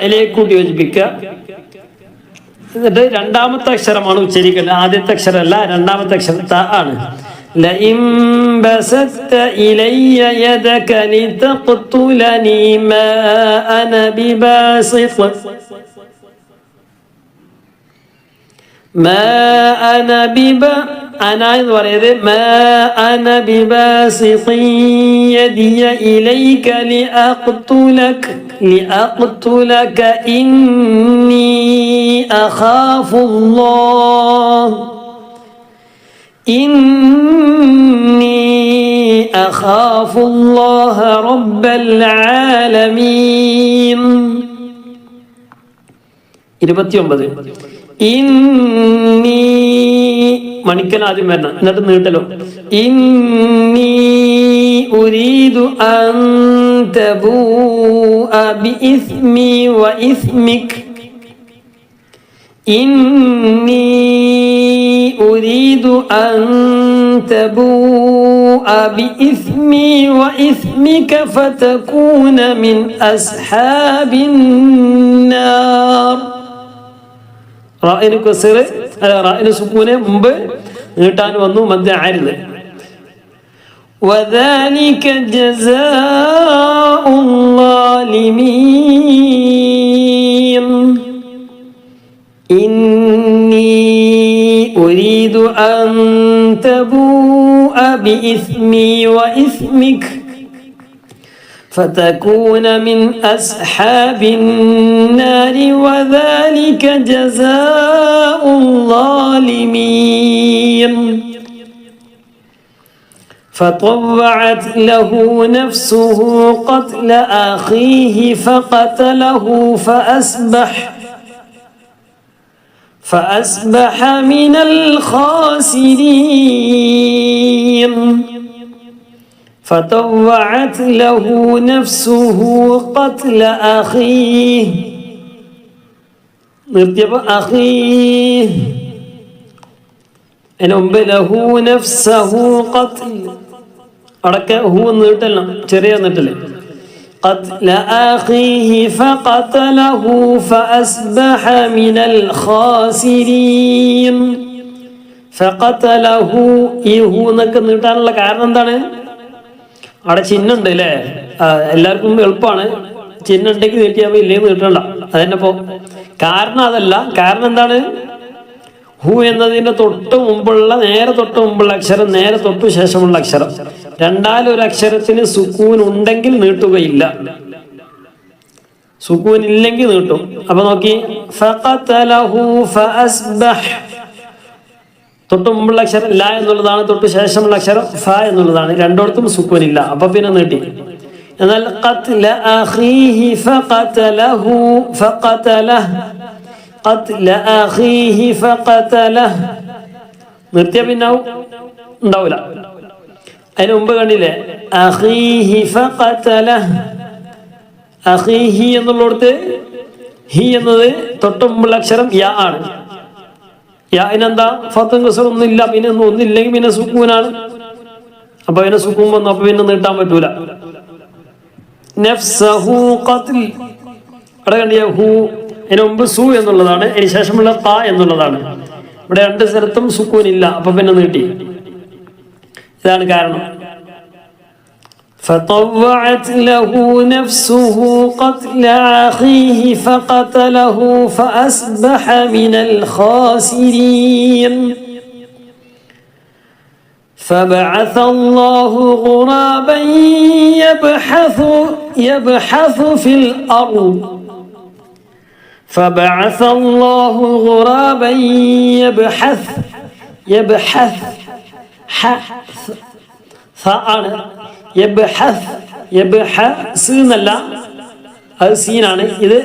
S1: യിലേക്ക് കൂട്ടി യോജിപ്പിക്കുക. എന്നിട്ട് രണ്ടാമത്തെ അക്ഷരമാണ് ഉച്ചരിക്കേണ്ടത്, ആദ്യത്തെ അക്ഷരമല്ല. രണ്ടാമത്തെ അക്ഷരം ത ആണ്. ലഇൻ ബസത്ത ഇലയ്യ യദക ലിതഖ്തുലനി മാ അന ബിബാസിത് അന എന്ന് പറയുന്നത് മാ അന ബിബാസിത്തി യദിയ ഇലൈക ലിഅഖ്തുലക ഇന്നി അഖാഫുല്ലാഹ റബ്ബൽ ആലമീൻ. 29 ഇന്നി മണിക്കൽ ആദ്യം വരണം, എന്നിട്ട് നീട്ടലോ. ഇന്നി ഉരീദു അൻ തബൂഅ ബിഇസ്മി വഇസ്മിക ഇന്നി ഉരീദു അൻ തബൂഅ ബിഇസ്മി വഇസ്മിക ഫതകൂന മിൻ അസ്ഹാബിൻ നാർ. റാഇന് കസ്റ് റാഇന് സുക്കൂനെ മുമ്പ് നീട്ടാൻ വന്നു, മദ്ദ ആരിദ്. വദാലിക ജസാഉൽ ളാലിമീൻ. ഇന്നി ഉരീദു അൻ തബൂഅ ബിഇസ്മി വഇസ്മിക فتكون من أصحاب النار وذلك جزاء الظالمين. فطوعت له نفسه قتل أخيه فقتله فأصبح من الخاسرين. فطوعت له نفسه قتل أخيه أخيه له نفسه قتل هو نرتل ചെറിയ നട്ടല് قتل أخيه فقتله فأصبح من الخاسرين. فقتله هو എന്നൊക്കെ നീട്ടാനുള്ള കാരണം എന്താണ്? അവിടെ ചിഹ്നുണ്ട് അല്ലേ? എല്ലാവർക്കും എളുപ്പമാണ്. ചിഹ്നം ഉണ്ടെങ്കിൽ നീട്ടിയാൽ ഇല്ലെങ്കിൽ നീട്ടണ്ട. അതന്നെ ഇപ്പോ കാരണം അതല്ല. കാരണം എന്താണ്? ഹു എന്നതിന്റെ തൊട്ട് മുമ്പുള്ള നേരെ തൊട്ട് മുമ്പുള്ള അക്ഷരം, നേരെ തൊട്ടു ശേഷമുള്ള അക്ഷരം, രണ്ടാലൊരു അക്ഷരത്തിന് സുക്കൂൻ ഉണ്ടെങ്കിൽ നീട്ടുകയില്ല, സുക്കൂൻ ഇല്ലെങ്കിൽ നീട്ടും. അപ്പൊ നോക്കി, ഫഖതലഹു ഫഅസ്ബഹ തൊട്ട് മുമ്പുള്ള അക്ഷരം ല എന്നുള്ളതാണ്, തൊട്ട് ശേഷമുള്ള അക്ഷരം ഫ എന്നുള്ളതാണ്. രണ്ടിടത്തും സുക്കൂനില്ല, അപ്പൊ പിന്നെ നീട്ടി. എന്നാൽ ഖത്ല അഖീഹി ഫഖതലഹു ഖത്ല അഖീഹി ഫഖതലഹു നിർത്തിയ പിന്നെ ഉണ്ടാവില്ല. അതിന് മുമ്പ് കണ്ടില്ലേ, അഖീഹി ഫഖതലഹു. അഖീഹി എന്നുള്ളിടത്ത് ഹി എന്നത് തൊട്ട് മുമ്പുള്ള അക്ഷരം യാ ആണ്. യാനെന്താ ഫത്തും കസറും ഒന്നുമില്ല, പിന്നെ ഒന്നില്ലെങ്കിൽ പിന്നെ സുക്കൂനാണ്. അപ്പൊ അതിനെ സുക്കൂൻ വന്നു, അപ്പൊ പിന്നെ നീട്ടാൻ പറ്റൂല. നഫ്സഹു ഖത്ൽ അവിടെ കണ്ടിയ ഹു, അതിന് മുമ്പ് സു എന്നുള്ളതാണ്, അതിന് ശേഷമുള്ള ത എന്നുള്ളതാണ്. ഇവിടെ രണ്ട് സ്ഥലത്തും സുക്കൂൻ ഇല്ല, അപ്പൊ പിന്നെ നീട്ടി. ഇതാണ് കാരണം. فطوعت له نفسه قتل أخيه فقتله فأصبح من الخاسرين. فبعث الله غرابا يبحث في الأرض فبعث الله غرابا يبحث എന്നല്ല, അത് സീനാണ്. ഇത്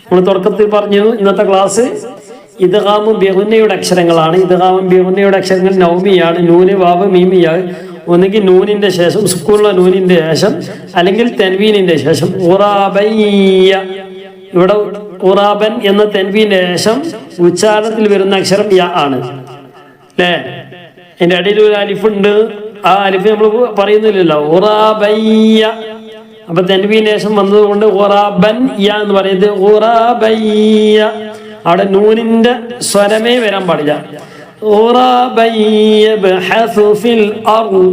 S1: നമ്മൾ തുടക്കത്തിൽ പറഞ്ഞു. ഇന്നത്തെ ക്ലാസ് ഇദ്ഗാമും ബിഗുന്നയുടെ അക്ഷരങ്ങളാണ്. ഇദ്ഗാമും ബിഗുന്നയുടെ അക്ഷരങ്ങൾ നൗമിയാണ്. നൂന് വാവ് മീമിയാണ്. ഒന്നുകിൽ നൂനിന്റെ ശേഷം സുക്കൂനുള്ള നൂനിന്റെ ശേഷം, അല്ലെങ്കിൽ തെൻവീനിന്റെ ശേഷം. ഖുറാബയ്യ, ഇവിടെ ഖുറാബൻ എന്ന തെൻവീന്റെ ശേഷം ഉച്ചാരണത്തിൽ വരുന്ന അക്ഷരം യ ആണ് അല്ലേ. അതിന്റെ അടിയിൽ ഒരു അലിഫുണ്ട്. ആ അലിഫ് നമ്മൾ പറയുന്നില്ലല്ലോ. ഖുറാബയ്യ, അപ്പൊ തെൻവീന്റെ ശേഷം വന്നതുകൊണ്ട് ഖുറാബൻ യ എന്ന് പറയുന്നത് ഖുറാബയ്യ. അവിടെ നൂനിന്റെ സ്വരമേ വരാൻ പാടില്ല. ഖുറാബയ്യ യബ്ഹസു ഫിൽ അർദ്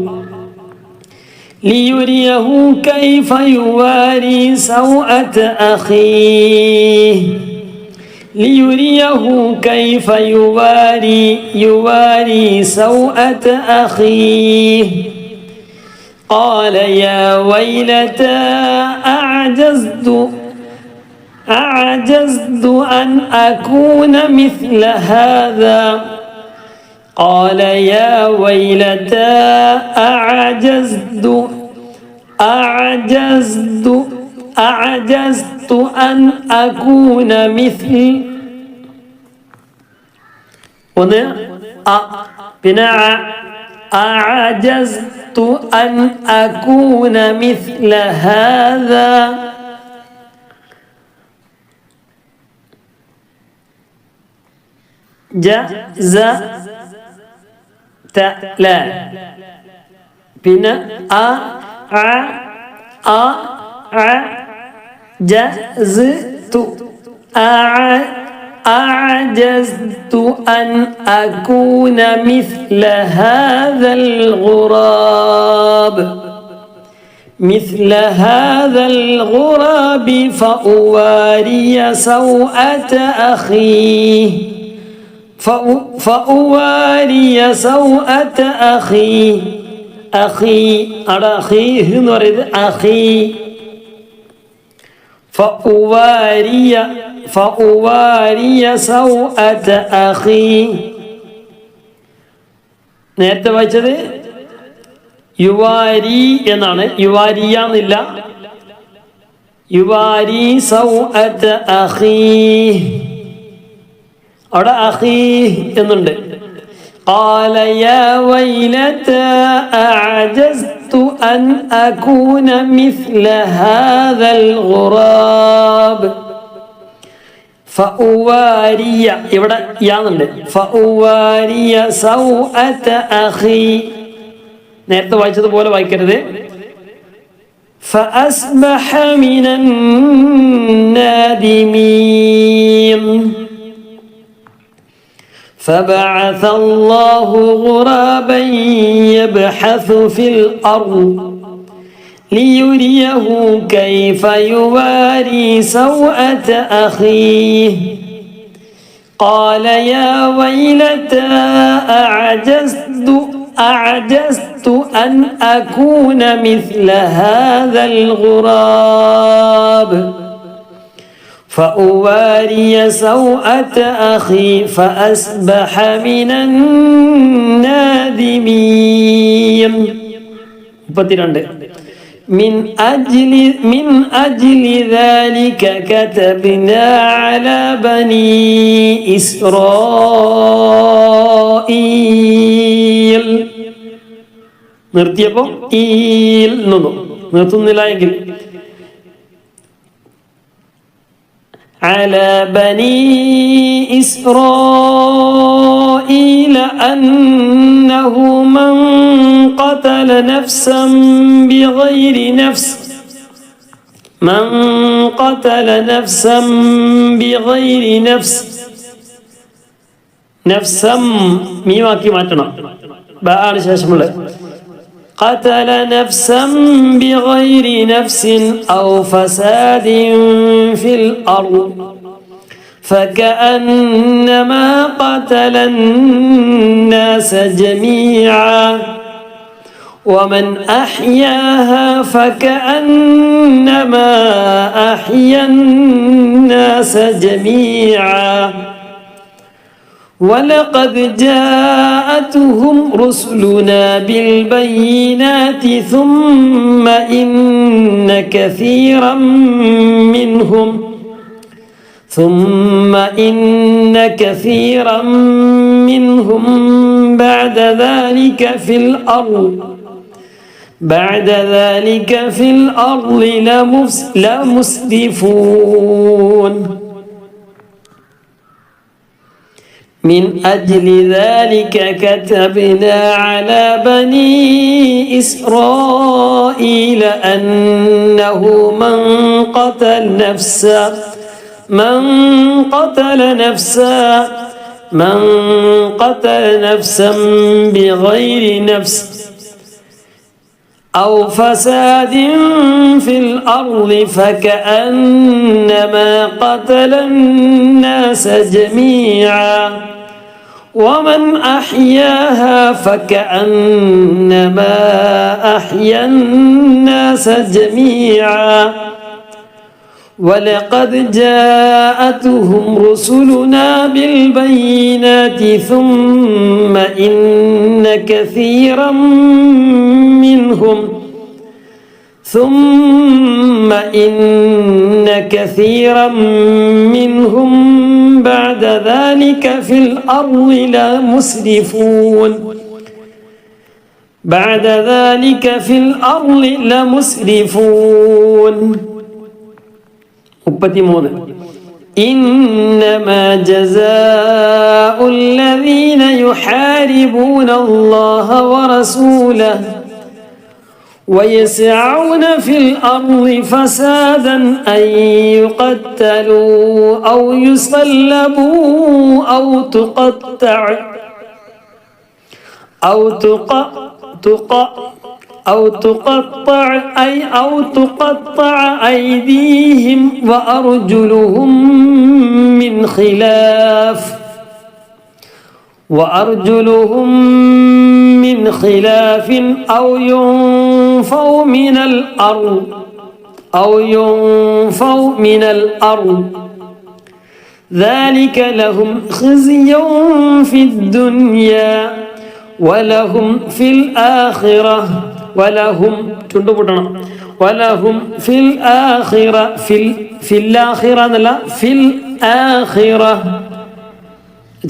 S1: ليريه كيف يواري سوءة أخيه. ليريه كيف يواري سوءة أخيه. قال يا ويلتى أعجزت أن أكون مثل هذا. قال يا ويلتى أعجزت أن أكون مثل أعجزت أن أكون مثل هذا. لا പിന്നെ أعجزت أن أكون مثل هذا الغراب فأواري سوءة أخيه. فأواري سوءة أخيه. അവിടെ അഖീഹ് എന്ന് പറയുന്നത് അഖീ. فأواري سوءة أخيه. നേരത്തെ വായിച്ചത് യുവാരി എന്നാണ്, യുവാരിയ എന്നില്ല. യുവാരി സൗഅത അഖീഹ്, അവിടെ അഖീഹ് എന്നുണ്ട്. قال يا ويلتى أعجزت أن أكون مثل هذا الغراب فأواري, ഇവിടെ യാന്നുണ്ട്. فأواري سوءة أخي, നേരത്തെ വായിച്ചതുപോലെ വായിക്കരുത്. فأصبح من النادمين. فبعث الله غرابا يبحث في الأرض ليريه كيف يواري سوءة أخيه. قال يا ويلتى أعجزت أن أكون مثل هذا الغراب فأواري سوءة أخي فأصبح من النادمين. من أجل ذلك كتبنا على بني إسرائيل. നിർത്തിയപ്പോൾ ഈൽ നിന്നു, നിർത്തുന്നില്ല എങ്കിൽ على بني إسرائيل أنه من قتل نفسا بغير نفس من قتل نفسا بغير نفس نفسا ميماكي ماتنا بقى شاشمله قتل نفسا بغير نفس أو فساد في الأرض فكأنما قتل الناس جميعا ومن أحياها فكأنما أحيا الناس جميعا ولقد جاءتهم رسلنا بالبينات ثم إن كثيرا منهم بعد ذلك في الأرض لمسرفون من أجل ذلك كتبنا على بني إسرائيل أنه من قتل نفسا بغير نفس أو فساد في الأرض فكأنما قتل الناس جميعا ومن أحياها فكأنما أحيا الناس جميعا ولقد جاءتهم رسلنا بالبينات ثم إن كثيرا منهم بعد ذلك في الأرض لمسرفون 33 إنما جزاء الذين يحاربون الله ورسوله ويسعون في الأرض فسادا أن يقتلوا أو يصلبوا أو تقطع أيديهم وأرجلهم من خلاف أو ينفوا من الأرض ذلك لهم خزي في الدنيا ولهم في الآخرة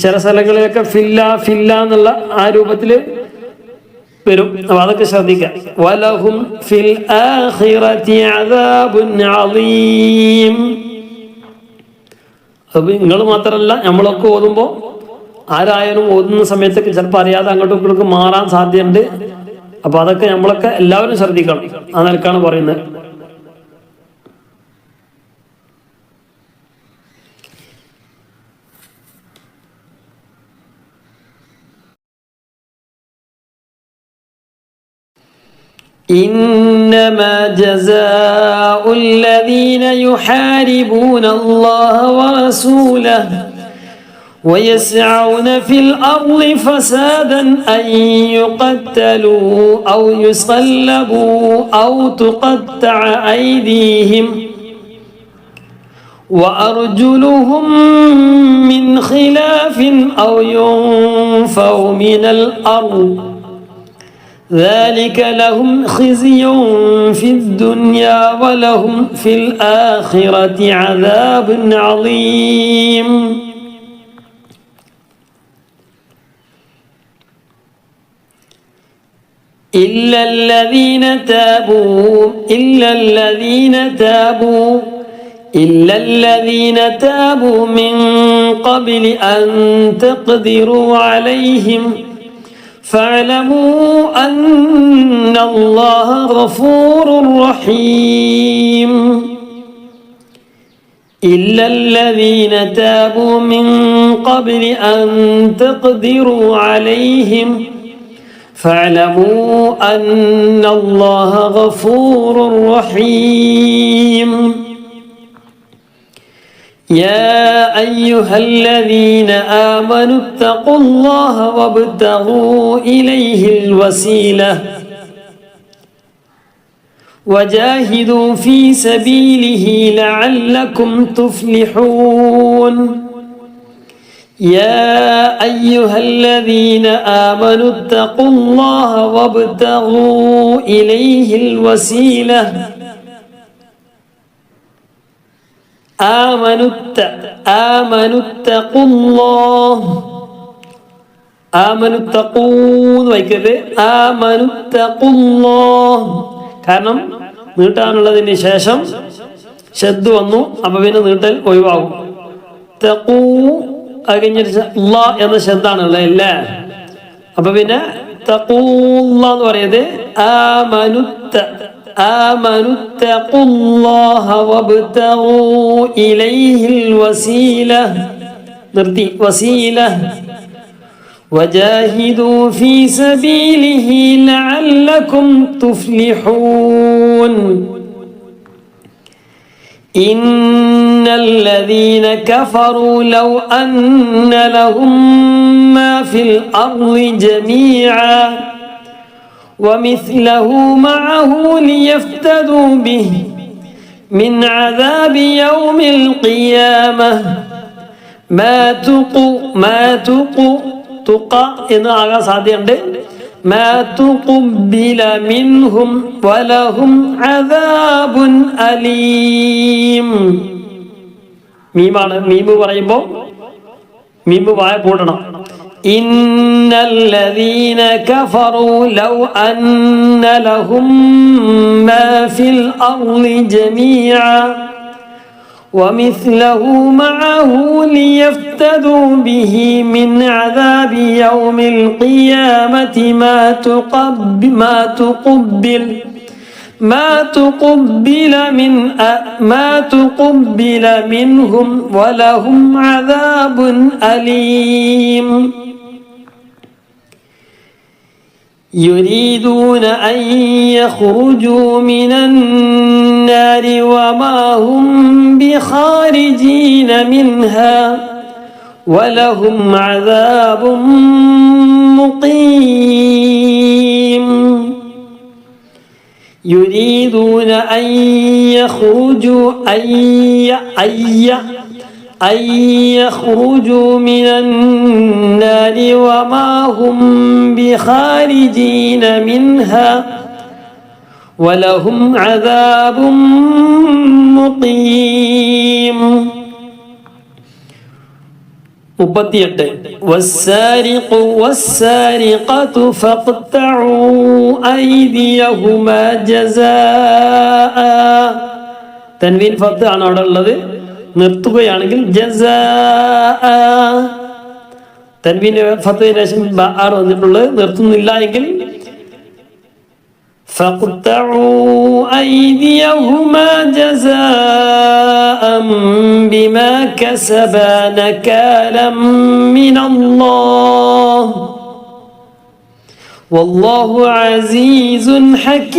S1: ചില സ്ഥലങ്ങളിലൊക്കെ ഫില്ല എന്നുള്ള ആ രൂപത്തിൽ വരും. അപ്പോൾ അതൊക്കെ ശ്രദ്ധിക്കുക. വലഹും ഫിൽ ആഖിറതി അദാബുൻ അളീം. അപ്പോൾ നിങ്ങൾ മാത്രമല്ല, നമ്മളൊക്കെ ഓതുമ്പോൾ ആരായാലും ഓതുന്ന സമയത്തൊക്കെ ചിലപ്പോൾ അറിയാതെ അങ്ങോട്ടും ഇങ്ങോട്ടും മാറാൻ സാധ്യതയുണ്ട്. അപ്പോൾ അതൊക്കെ നമ്മളൊക്കെ എല്ലാവരും ശ്രദ്ധിക്കണം. ആ നിലക്കാണ് പറയുന്നത്. إنما جزاء الذين يحاربون الله ورسوله ويسعون في الأرض فسادا أن يقتلوا أو يصلبوا أو تقطع أيديهم وأرجلهم من خلاف أو ينفوا من الأرض ذلك لهم خزي في الدنيا ولهم في الآخرة عذاب عظيم. إلا الذين تابوا من قبل أن تقدروا عليهم فاعلموا أن الله غفور رحيم. إلا الذين تابوا من قبل أن تقدروا عليهم فاعلموا أن الله غفور رحيم يا أيها الذين آمنوا اتقوا الله وابتغوا إليه الوسيلة وجاهدوا في سبيله لعلكم تفلحون يا أيها الذين آمنوا اتقوا الله وابتغوا إليه الوسيلة آمنوا اتقوا الله آمنوا اتقوا വൈക്കരുത് آمنوا اتقوا الله കാരണം നീട്ടാനുള്ളതിന് ശേഷം ശബ്ദ് വന്നു അപ്പൊ പിന്നെ നീട്ടൽ ഒഴിവാകും തഖൂ കഴിഞ്ഞിട്ട് അല്ലാഹ് എന്ന ശബ്ദാണുള്ളത് അല്ലേ അപ്പൊ പിന്നെ തഖൂല്ലാഹ് എന്ന് പറയുന്നത് آمنوا اتقوا الله وابتغوا إليه الوسيلة نرتي وسيلة وجاهدوا في سبيله لعلكم تفلحون إن الذين كفروا لو أن لهم ما في الأرض جميعا ومثله معه ليفتدوا به من عذاب يوم القيامة ما تقى എന്ന് ആകാൻ സാധ്യതയുണ്ട് ما تقبل منهم ولهم عذاب أليم മീമാണ് മീമ് പറയുമ്പോൾ മീമ് വായ പൂടണം إن الذين كفروا لو أن لهم ما في الأرض جميعا ومثله معه ليفتدوا به من عذاب يوم القيامة ما تقبل منهم ولهم عذاب أليم يريدون أن يخرجوا من النار وما هم بخارجين منها ولهم عذاب مقيم يريدون أن يخرجوا من النار وما هم بخارجين منها ولهم عذاب مقيم 38 والسارق والسارقة فاقطعوا أيديهما جزاء തൻവീൻ ഫത്ത് ആണ് അവിടെ ഉള്ളത് നിർത്തുകയാണെങ്കിൽ ജസാഅ തൻവീൻ ഫത്തിന് ശേഷം ബആർ വന്നിട്ടുള്ളത് നിർത്തുന്നില്ല എങ്കിൽ فاقطعوا أيديهما جزاء بما كسبا نكالا من الله والله عزيز حكيم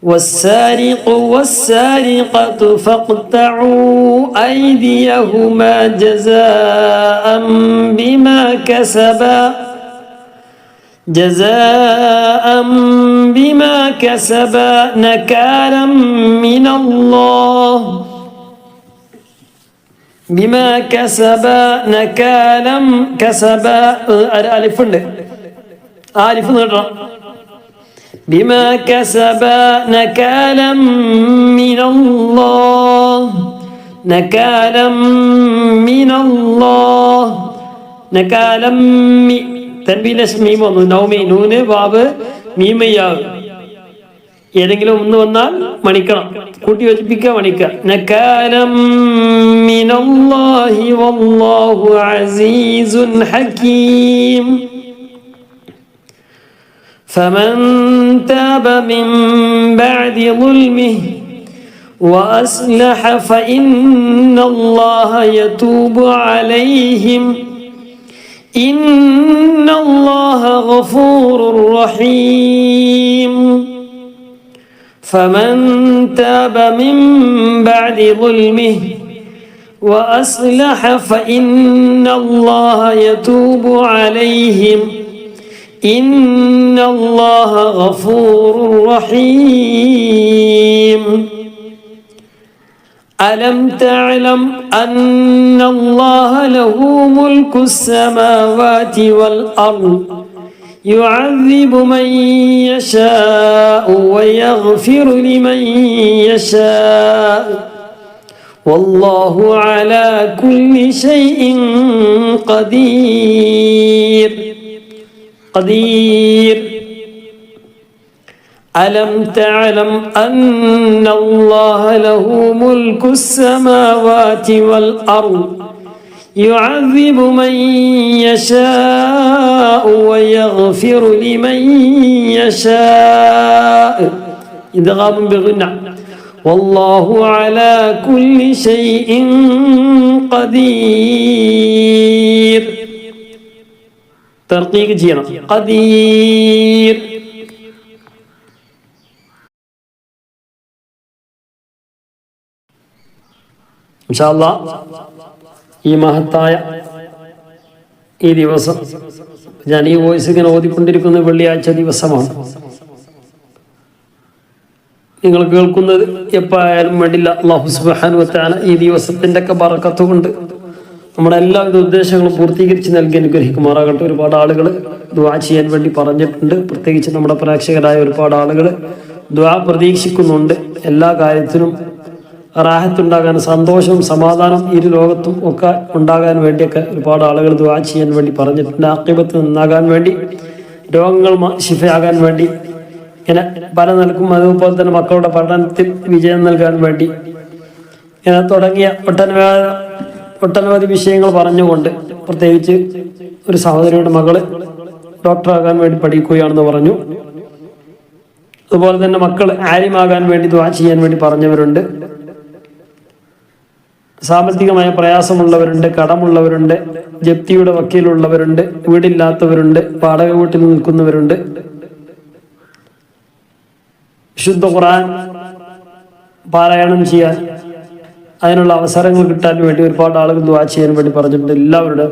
S1: والسارق والسارقة فاقطعوا أيديهما جزاء بما كسبا نكالا من الله بما كسبا نكالا كسبا ألف ألف نرى بما كسبا نكالا من الله نكالا من الله نكالا തൻവീൻ മീം വന്നു നൗമി നൂന് വാവ് മീമയ്യാവ് ഏതെങ്കിലും ഒന്ന് വന്നാൽ മണിക്കണം കൂട്ടി യോജിപ്പിക്കുക മണിക്കുക നകാലം മിനല്ലാഹി വല്ലാഹു അസീസുൻ ഹകീം فمن تاب من بعد ظلمه وأصلح فإن الله يتوب عليهم إن الله غفور رحيم فمن تاب من بعد ظلمه وأصلح فإن الله يتوب عليهم إن الله غفور رحيم ألم تعلم أن الله له ملك السماوات والأرض يعذب من يشاء ويغفر لمن يشاء والله على كل شيء قدير ألم تعلم أن الله له ملك السماوات والأرض يعذب من يشاء ويغفر لمن يشاء إدغام بغنى والله على كل شيء قدير ترقيق جينا قدير ഇൻഷാ അല്ലാഹ് ഈ മഹത്തായ ഈ ദിവസം ഞാൻ ഈ വോയിസ് ഇങ്ങനെ ഓതിക്കൊണ്ടിരിക്കുന്ന വെള്ളിയാഴ്ച ദിവസമാണ്. നിങ്ങൾ കേൾക്കുന്നത് എപ്പോഴായാലും വേണ്ടില്ല. അല്ലാഹു സുബ്ഹാനഹു വ തആല ഈ ദിവസത്തിൻ്റെ ഒക്കെ ബറക്കത്ത് കൊണ്ട് നമ്മുടെ എല്ലാവിധ ഉദ്ദേശങ്ങളും പൂർത്തീകരിച്ച് നൽകി അനുഗ്രഹിക്കുമാറാകട്ടെ. ഒരുപാട് ആളുകൾ ദുആ ചെയ്യാൻ വേണ്ടി പറഞ്ഞിട്ടുണ്ട്. പ്രത്യേകിച്ച് നമ്മുടെ പ്രേക്ഷകരായ ഒരുപാട് ആളുകൾ ദുആ പ്രതീക്ഷിക്കുന്നുണ്ട്. എല്ലാ കാര്യത്തിനും റാഹത്തുണ്ടാകാൻ, സന്തോഷവും സമാധാനം ഇരു ലോകത്തും ഒക്കെ ഉണ്ടാകാൻ വേണ്ടിയൊക്കെ ഒരുപാട് ആളുകൾ ദുആ ചെയ്യാൻ വേണ്ടി പറഞ്ഞിട്ടുണ്ട്. ആഖിബത്ത് നന്നാകാൻ വേണ്ടി, രോഗങ്ങൾ ശിഫയാകാൻ വേണ്ടി, ഇങ്ങനെ പല നിലക്കും അതുപോലെ തന്നെ മക്കളുടെ പഠനത്തിൽ വിജയം നൽകാൻ വേണ്ടി ഇങ്ങനെ തുടങ്ങിയ ഒട്ടനവധി വിഷയങ്ങൾ പറഞ്ഞുകൊണ്ട്, പ്രത്യേകിച്ച് ഒരു സഹോദരിയുടെ മകള് ഡോക്ടറാകാൻ വേണ്ടി പഠിക്കുകയാണെന്ന് പറഞ്ഞു. അതുപോലെ തന്നെ മക്കൾ ആലിമാകാൻ വേണ്ടി ദുആ ചെയ്യാൻ വേണ്ടി പറഞ്ഞവരുണ്ട്. സാമ്പത്തികമായ പ്രയാസമുള്ളവരുണ്ട്, കടമുള്ളവരുണ്ട്, ജപ്തിയുടെ വക്കീലുള്ളവരുണ്ട്, വീടില്ലാത്തവരുണ്ട്, വാടക വീട്ടിൽ നിൽക്കുന്നവരുണ്ട്. വിശുദ്ധ ഖുർആൻ പാരായണം ചെയ്യാൻ അതിനുള്ള അവസരങ്ങൾ കിട്ടാൻ വേണ്ടി ഒരുപാട് ആളുകൾ ദുആ ചെയ്യാൻ വേണ്ടി പറഞ്ഞിട്ടുണ്ട് എല്ലാവരുടെ.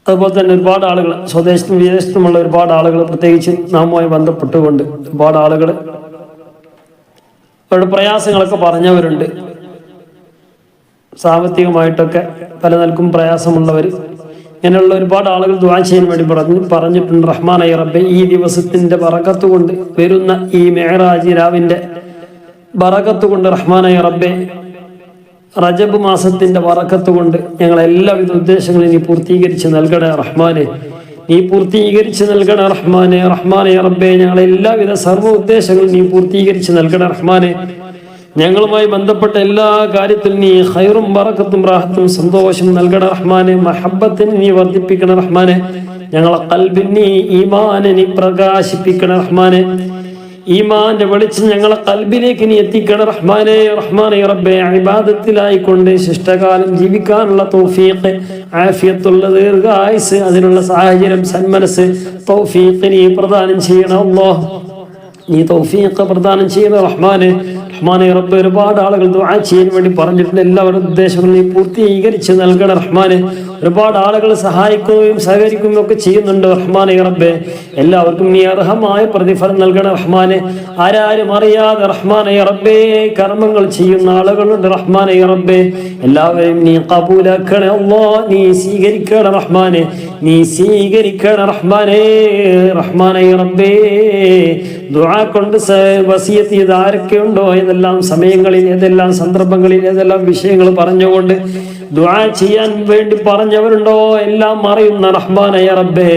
S1: അതുപോലെ തന്നെ ഒരുപാട് ആളുകൾ സ്വദേശത്തും വിദേശത്തുമുള്ള ഒരുപാട് ആളുകൾ, പ്രത്യേകിച്ച് നാമുമായി ബന്ധപ്പെട്ടുകൊണ്ട് ഒരുപാട് ആളുകൾ അവരുടെ പ്രയാസങ്ങളൊക്കെ പറഞ്ഞവരുണ്ട്. സാമ്പത്തികമായിട്ടൊക്കെ പല നിലക്കും പ്രയാസമുള്ളവർ, ഇങ്ങനെയുള്ള ഒരുപാട് ആളുകൾ ദുആ ചെയ്യാൻ വേണ്ടി പറഞ്ഞിട്ടുണ്ട്. റഹ്മാനായ റബ്ബേ, ഈ ദിവസത്തിന്റെ ബറക്കത്ത് കൊണ്ട്, വരുന്ന ഈ മിഅ്റാജ് രാവിന്റെ ബറക്കത്ത് കൊണ്ട് റഹ്മാനായ റബ്ബേ, റജബ് മാസത്തിന്റെ ബറക്കത്ത് കൊണ്ട് ഞങ്ങളെ എല്ലാവിധ ഉദ്ദേശങ്ങളും നീ പൂർത്തീകരിച്ച് നൽകണേ റഹ്മാനെ. നീ പൂർത്തീകരിച്ച് നൽകണേ റഹ്മാനെ. റഹ്മാനെ റബ്ബേ, ഞങ്ങളെ എല്ലാവിധ സർവ്വ ഉദ്ദേശങ്ങളും നീ പൂർത്തീകരിച്ച് നൽകണേ റഹ്മാനെ. ഞങ്ങളുമായി ബന്ധപ്പെട്ട എല്ലാ കാര്യത്തിലും നീ ഖൈറും ബറക്കത്തും റാഹത്തും സന്തോഷം നൽകണ റഹ്മാനെ. മഹബ്ബത്തിന് നീ വർദ്ധിപ്പിക്കണ റഹ്മാനെ. ഞങ്ങളെ ഖൽബിന് നീ ഈമാനെ നീ പ്രകാശിപ്പിക്കണ റഹ്മാനെ. ഈമാന്റെ വെളിച്ചം ഞങ്ങളെ ഖൽബിലേക്ക് നീ എത്തിക്കണ റഹ്മാനെ. റഹ്മാനെ റബ്ബേ, ഇബാദത്തിലായിക്കൊണ്ട് ശിഷ്ടകാലം ജീവിക്കാനുള്ള തൗഫീഖ്, ആഫിയത്തുള്ള ദീർഘായുസ്, അതിനുള്ള സാഹചര്യം, സന്മനസ്, തൗഫീഖ് നീ പ്രദാനം ചെയ്യണം അല്ലാഹ്. നീ തൗഫീഖ് പ്രദാനം ചെയ്യണ റഹ്മാനെ. റഹ്മാനെ റബ്ബേ, ഒരുപാട് ആളുകൾ ദുആ ചെയ്യാൻ വേണ്ടി പറഞ്ഞിട്ടുണ്ട്. എല്ലാവരുടെ ഉദ്ദേശങ്ങളും നീ പൂർത്തീകരിച്ച് നൽകണം റഹ്മാനെ. ഒരുപാട് ആളുകൾ സഹായിക്കുകയും സഹകരിക്കുകയും ഒക്കെ ചെയ്യുന്നുണ്ട് റഹ്മാനെ റബ്ബേ. എല്ലാവർക്കും നീ അർഹമായ പ്രതിഫലം നൽകണം റഹ്മാനെ. ആരാരും അറിയാതെ റഹ്മാനെ റബ്ബേ കർമ്മങ്ങൾ ചെയ്യുന്ന ആളുകളുണ്ട് റഹ്മാനെ റബ്ബേ. എല്ലാവരെയും നീ ഖബൂലാക്കണേ അല്ലാഹ്. നീ സ്വീകരിക്കണം റഹ്മാനെ. നീ സ്വീകരിക്കണം റഹ്മാനെ. റഹ്മാനെ റബ്ബേ, ദുആ കൊണ്ട് വസിയത്ത് ചെയ്ത് ആരൊക്കെ ഉണ്ടോ, ഏതെല്ലാം സമയങ്ങളിൽ, ഏതെല്ലാം സന്ദർഭങ്ങളിൽ, ഏതെല്ലാം വിഷയങ്ങൾ പറഞ്ഞുകൊണ്ട് ദുആ ചെയ്യാൻ വേണ്ടി പറഞ്ഞവരുണ്ടോ എല്ലാം അറിയുന്ന റഹ്മാനായ റബ്ബേ,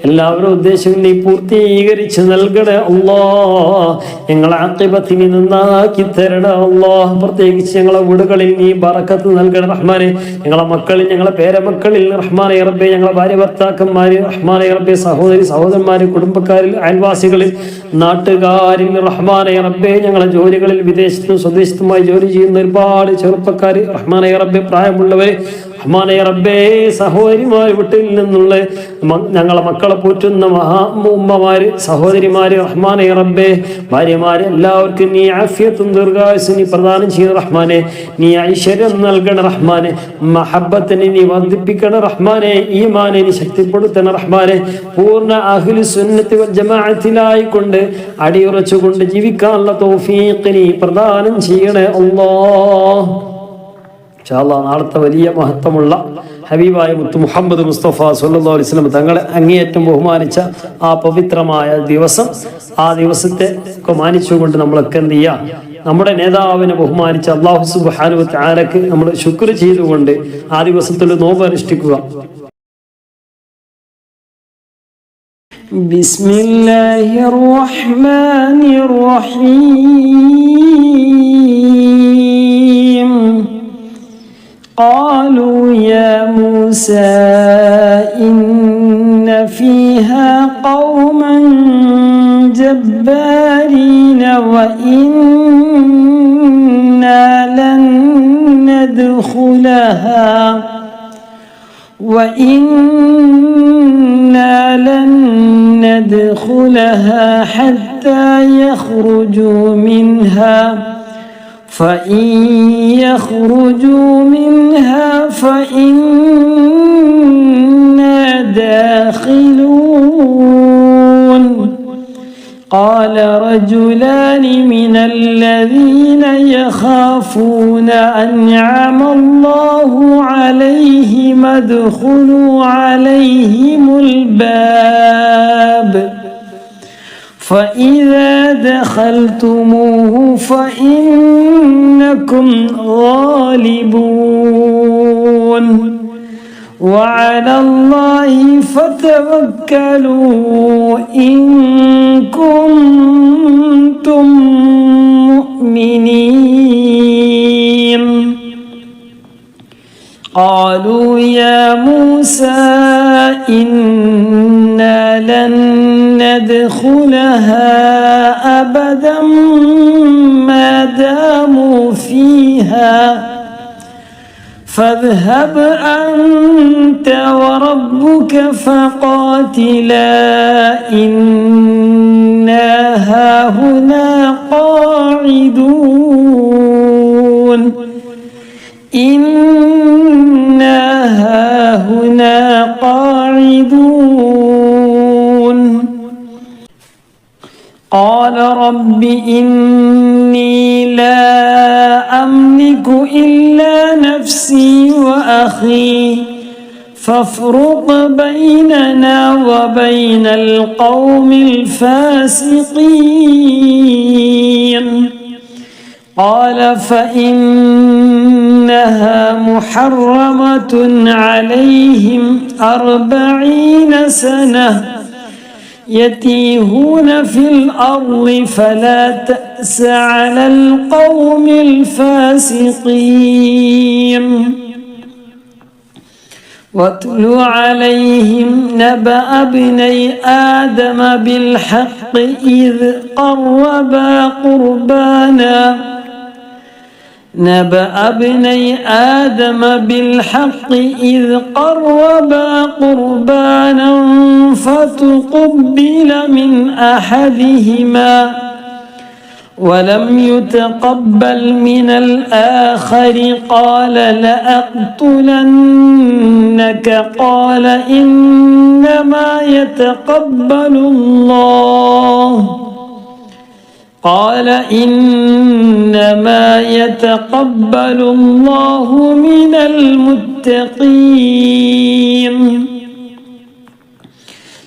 S1: എല്ലാവരും ഉദ്ദേശം നീ പൂർത്തീകരിച്ച് നൽകണേ അല്ലാഹ്. ഞങ്ങളെ ആഖിബത്തിനെ നന്നാക്കി തരണേ അല്ലാഹ്. പ്രത്യേകിച്ച് ഞങ്ങളെ വീടുകളിൽ നീ ബറക്കത്ത് നൽകണേ റഹ്മാനെ. ഞങ്ങളെ മക്കളിൽ, ഞങ്ങളെ പേരമക്കളിൽ റഹ്മാനായ റബ്ബേ, ഞങ്ങളെ ഭാര്യ ഭർത്താക്കന്മാര് റഹ്മാനായ റബ്ബേ, സഹോദരി സഹോദരന്മാര്, കുടുംബക്കാരിൽ, അയൽവാസികളിൽ, നാട്ടുകാരിൽ റഹ്മാനായ റബ്ബേ, ഞങ്ങളെ ജോലികളിൽ വിദേശത്തും സ്വദേശത്തുമായി ജോലി ചെയ്യുന്ന ഒരുപാട് ചെറുപ്പക്കാര് റഹ്മാനായ റബ്ബേ, പ്രായമുള്ളവര് റഹ്മാനായ റബ്ബേ, സഹോദരിമാര്, വീട്ടിൽ നിന്നുള്ള ഞങ്ങളെ മക്കളെ പോറ്റുന്ന ഉമ്മമാര്, സഹോദരിമാര് റഹ്മാനായ റബ്ബേ, ഭാര്യമാര്, എല്ലാവർക്കും നീ ആഫിയത്തും ദീർഘായുസ്സും നീ പ്രദാനം ചെയ്യുന്ന റഹ്മാനെ. നീ ഐശ്വര്യം നൽകണ റഹ്മാനെ. മഹബ്ബത്തിനെ നീ വർദ്ധിപ്പിക്കണ റഹ്മാനെ. ഈമാനെ നീ ശക്തിപ്പെടുത്തണ റഹ്മാനെ. പൂർണ്ണ അഹ്ലു സുന്നത്തി വൽ ജമാഅത്തിലായിക്കൊണ്ട് അടിയുറച്ചുകൊണ്ട് ജീവിക്കാനുള്ള തൗഫീഖ് നീ പ്രദാനം ചെയ്യണേ അല്ലാഹ്. ഇൻഷാ അല്ലാഹ് നാളത്തെ വലിയ മഹത്വമുള്ള ഹബീബായ മുത്ത് മുഹമ്മദ് മുസ്തഫ സല്ലല്ലാഹു അലൈഹി വസല്ലം തങ്ങളെ അങ്ങേയറ്റം ബഹുമാനിച്ച ആ പവിത്രമായ ദിവസം, ആ ദിവസത്തെ ഒക്കെ മാനിച്ചുകൊണ്ട് നമ്മളൊക്കെ എന്ത് ചെയ്യുക, നമ്മുടെ നേതാവിനെ ബഹുമാനിച്ച അല്ലാഹു സുബ്ഹാനഹു വ തആലക്ക് നമ്മൾ ശുക്ർ ചെയ്തുകൊണ്ട് ആ ദിവസത്തിൽ നോമ്പ് അനുഷ്ഠിക്കുക. ബിസ്മില്ലാഹിർ റഹ്മാനിർ റഹീം. قالوا يا موسى إن فيها قوما جبارين وإنا لن ندخلها حتى يخرجوا منها فإن يخرجوا منها فإنا داخلون. قال رجلان من الذين يخافون أنعم الله عليهم ادخلوا عليهم الباب فإذا دخلتموه فإنكم غالبون وعلى الله فتوكلوا إن كنتم مؤمنين. قالوا يا موسى إنا لن ندخلها أبدا ما داموا فيها فاذهب أنت وربك فقاتلا إنا هاهنا قاعدون. إنا هاهنا قاعدون. قال رب إني لا أملك إلا نفسي وأخي فافرق بيننا وبين القوم الفاسقين. قال فإنها محرمة عليهم 40 سنة يتيهون في الأرض فلا تأس على القوم الفاسقين. واتل عليهم نبأ ابني آدم بالحق إذ قربا قربانا نبأ ابني آدم بالحق إذ قربا قربانا فتقبل من أحدهما ولم يتقبل من الآخر قال لأقتلنك قال إنما يتقبل الله قال إنما يتقبل الله من المتقين.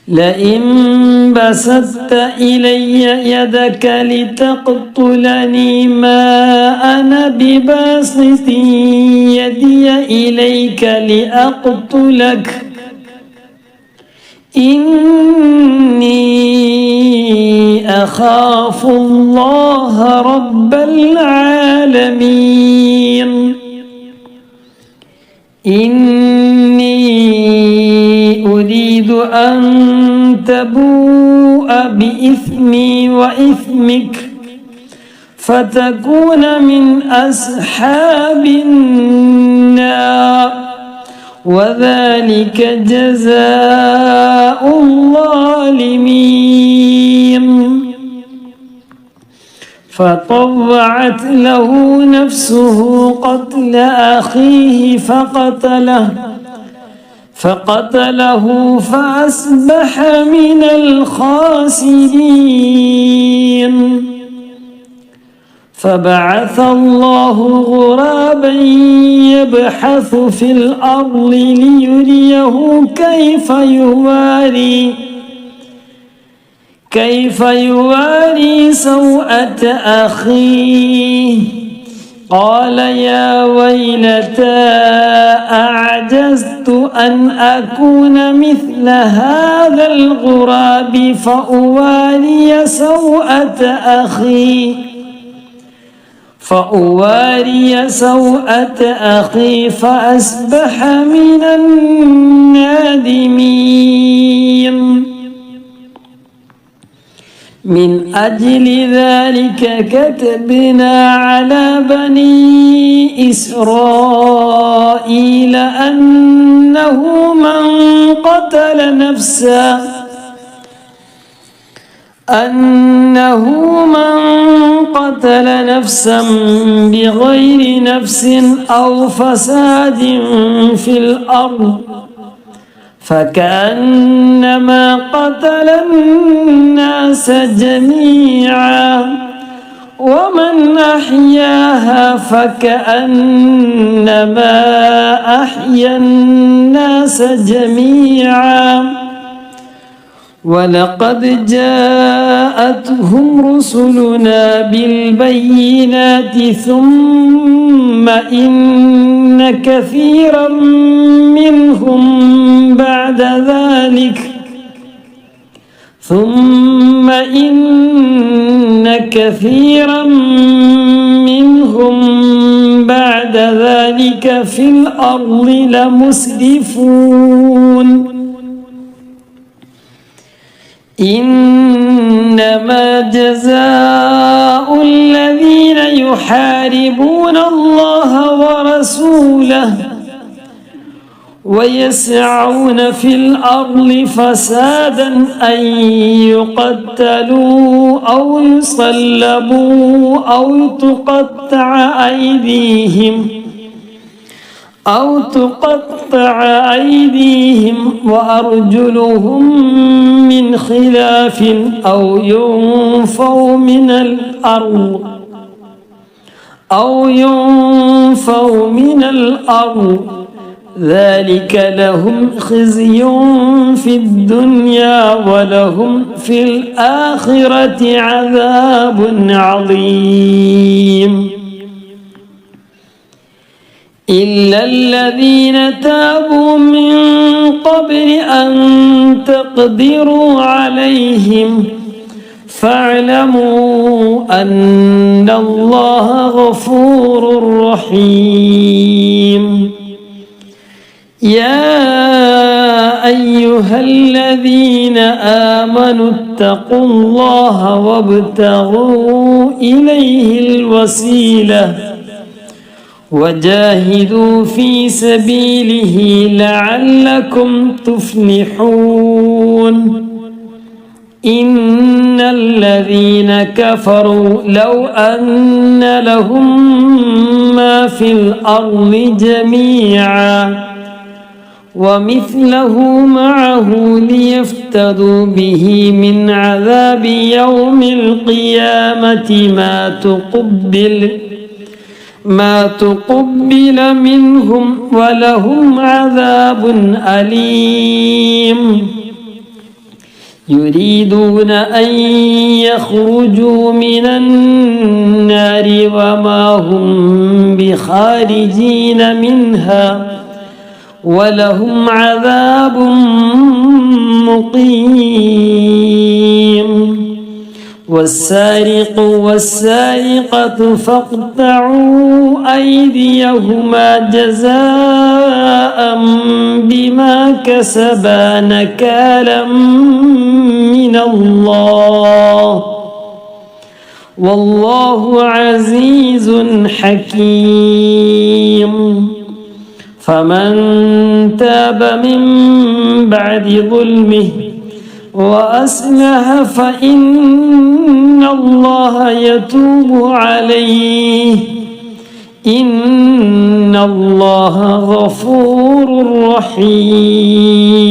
S1: لئن بسطت إلي يدك لتقتلني ما أنا بباسط يدي إليك لأقتلك إني أخاف الله رب العالمين إني أريد أن تبوء بإثمي وإثمك فتكون من أصحاب النار وذلك جزاء الظالمين فطوعت له نفسه قتل أخيه فقتله فأصبح من الخاسرين فبعث الله غرابا يبحث في الأرض ليريه كيف يواري سوءة أخيه قال يا ويلتى أعجزت أن أكون مثل هذا الغراب فأواري سوءة أخي فأصبح من النادمين من أجل ذلك كتبنا على بني إسرائيل أنه من قتل نفسا بغير نفس أو فساد في الأرض فكأنما قتل الناس جميعا ومن أحياها فكأنما أحيا الناس جميعا ولقد جاءتهم رسلنا بالبينات ثم إن كثيرا منهم بعد ذلك في الأرض لمسرفون إنما جزاء الذين يحاربون الله ورسوله ويسعون في الأرض فسادا أن يقتلوا أو يصلبوا أو تقطع أيديهم وأرجلهم من خلاف أو ينفوا من الأرض ذلك لهم خزي في الدنيا ولهم في الآخرة عذاب عظيم إلا الذين تابوا من قبل أن تقدروا عليهم فاعلموا أن الله غفور رحيم يا أيها الذين آمنوا اتقوا الله وابتغوا إليه الوسيلة وجاهدوا في سبيله لعلكم تفلحون إن الذين كفروا لو أن لهم ما في الأرض جميعا ومثله معه ليفتدوا به من عذاب يوم القيامة ما تقبل منهم ولهم عذاب أليم يريدون أن يخرجوا من النار وما هم بخارجين منها ولهم عذاب مقيم والسارق والسارقة فاقطعوا أيديهما جزاء بما كسبا نكالا من الله والله عزيز حكيم فمن تاب من بعد ظلمه وأصلح فإن الله يتوب عليه إن الله غفور رحيم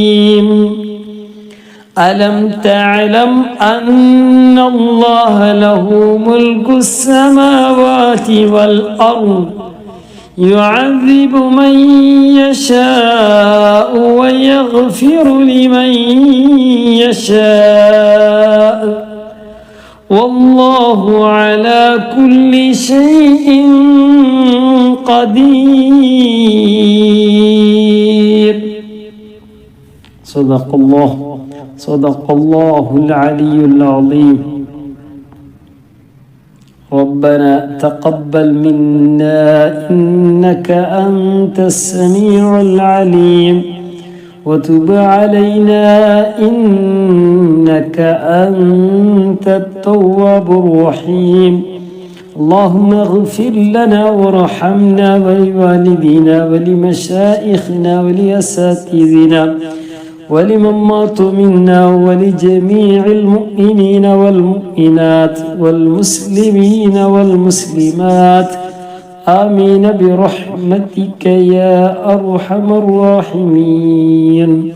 S1: ألم تعلم أن الله له ملك السماوات والأرض يعذب من يشاء ويغفر لمن يشاء والله على كل شيء قدير. صدق الله العلي العظيم. ربنا تقبل منا إنك أنت السميع العليم وتب علينا إنك أنت التواب الرحيم. اللهم اغفر لنا وارحمنا ولوالدينا ولمشائخنا ولأساتذتنا ولمن ماتوا منا ولجميع المؤمنين والمؤمنات والمسلمين والمسلمات آمين برحمتك يا أرحم الراحمين.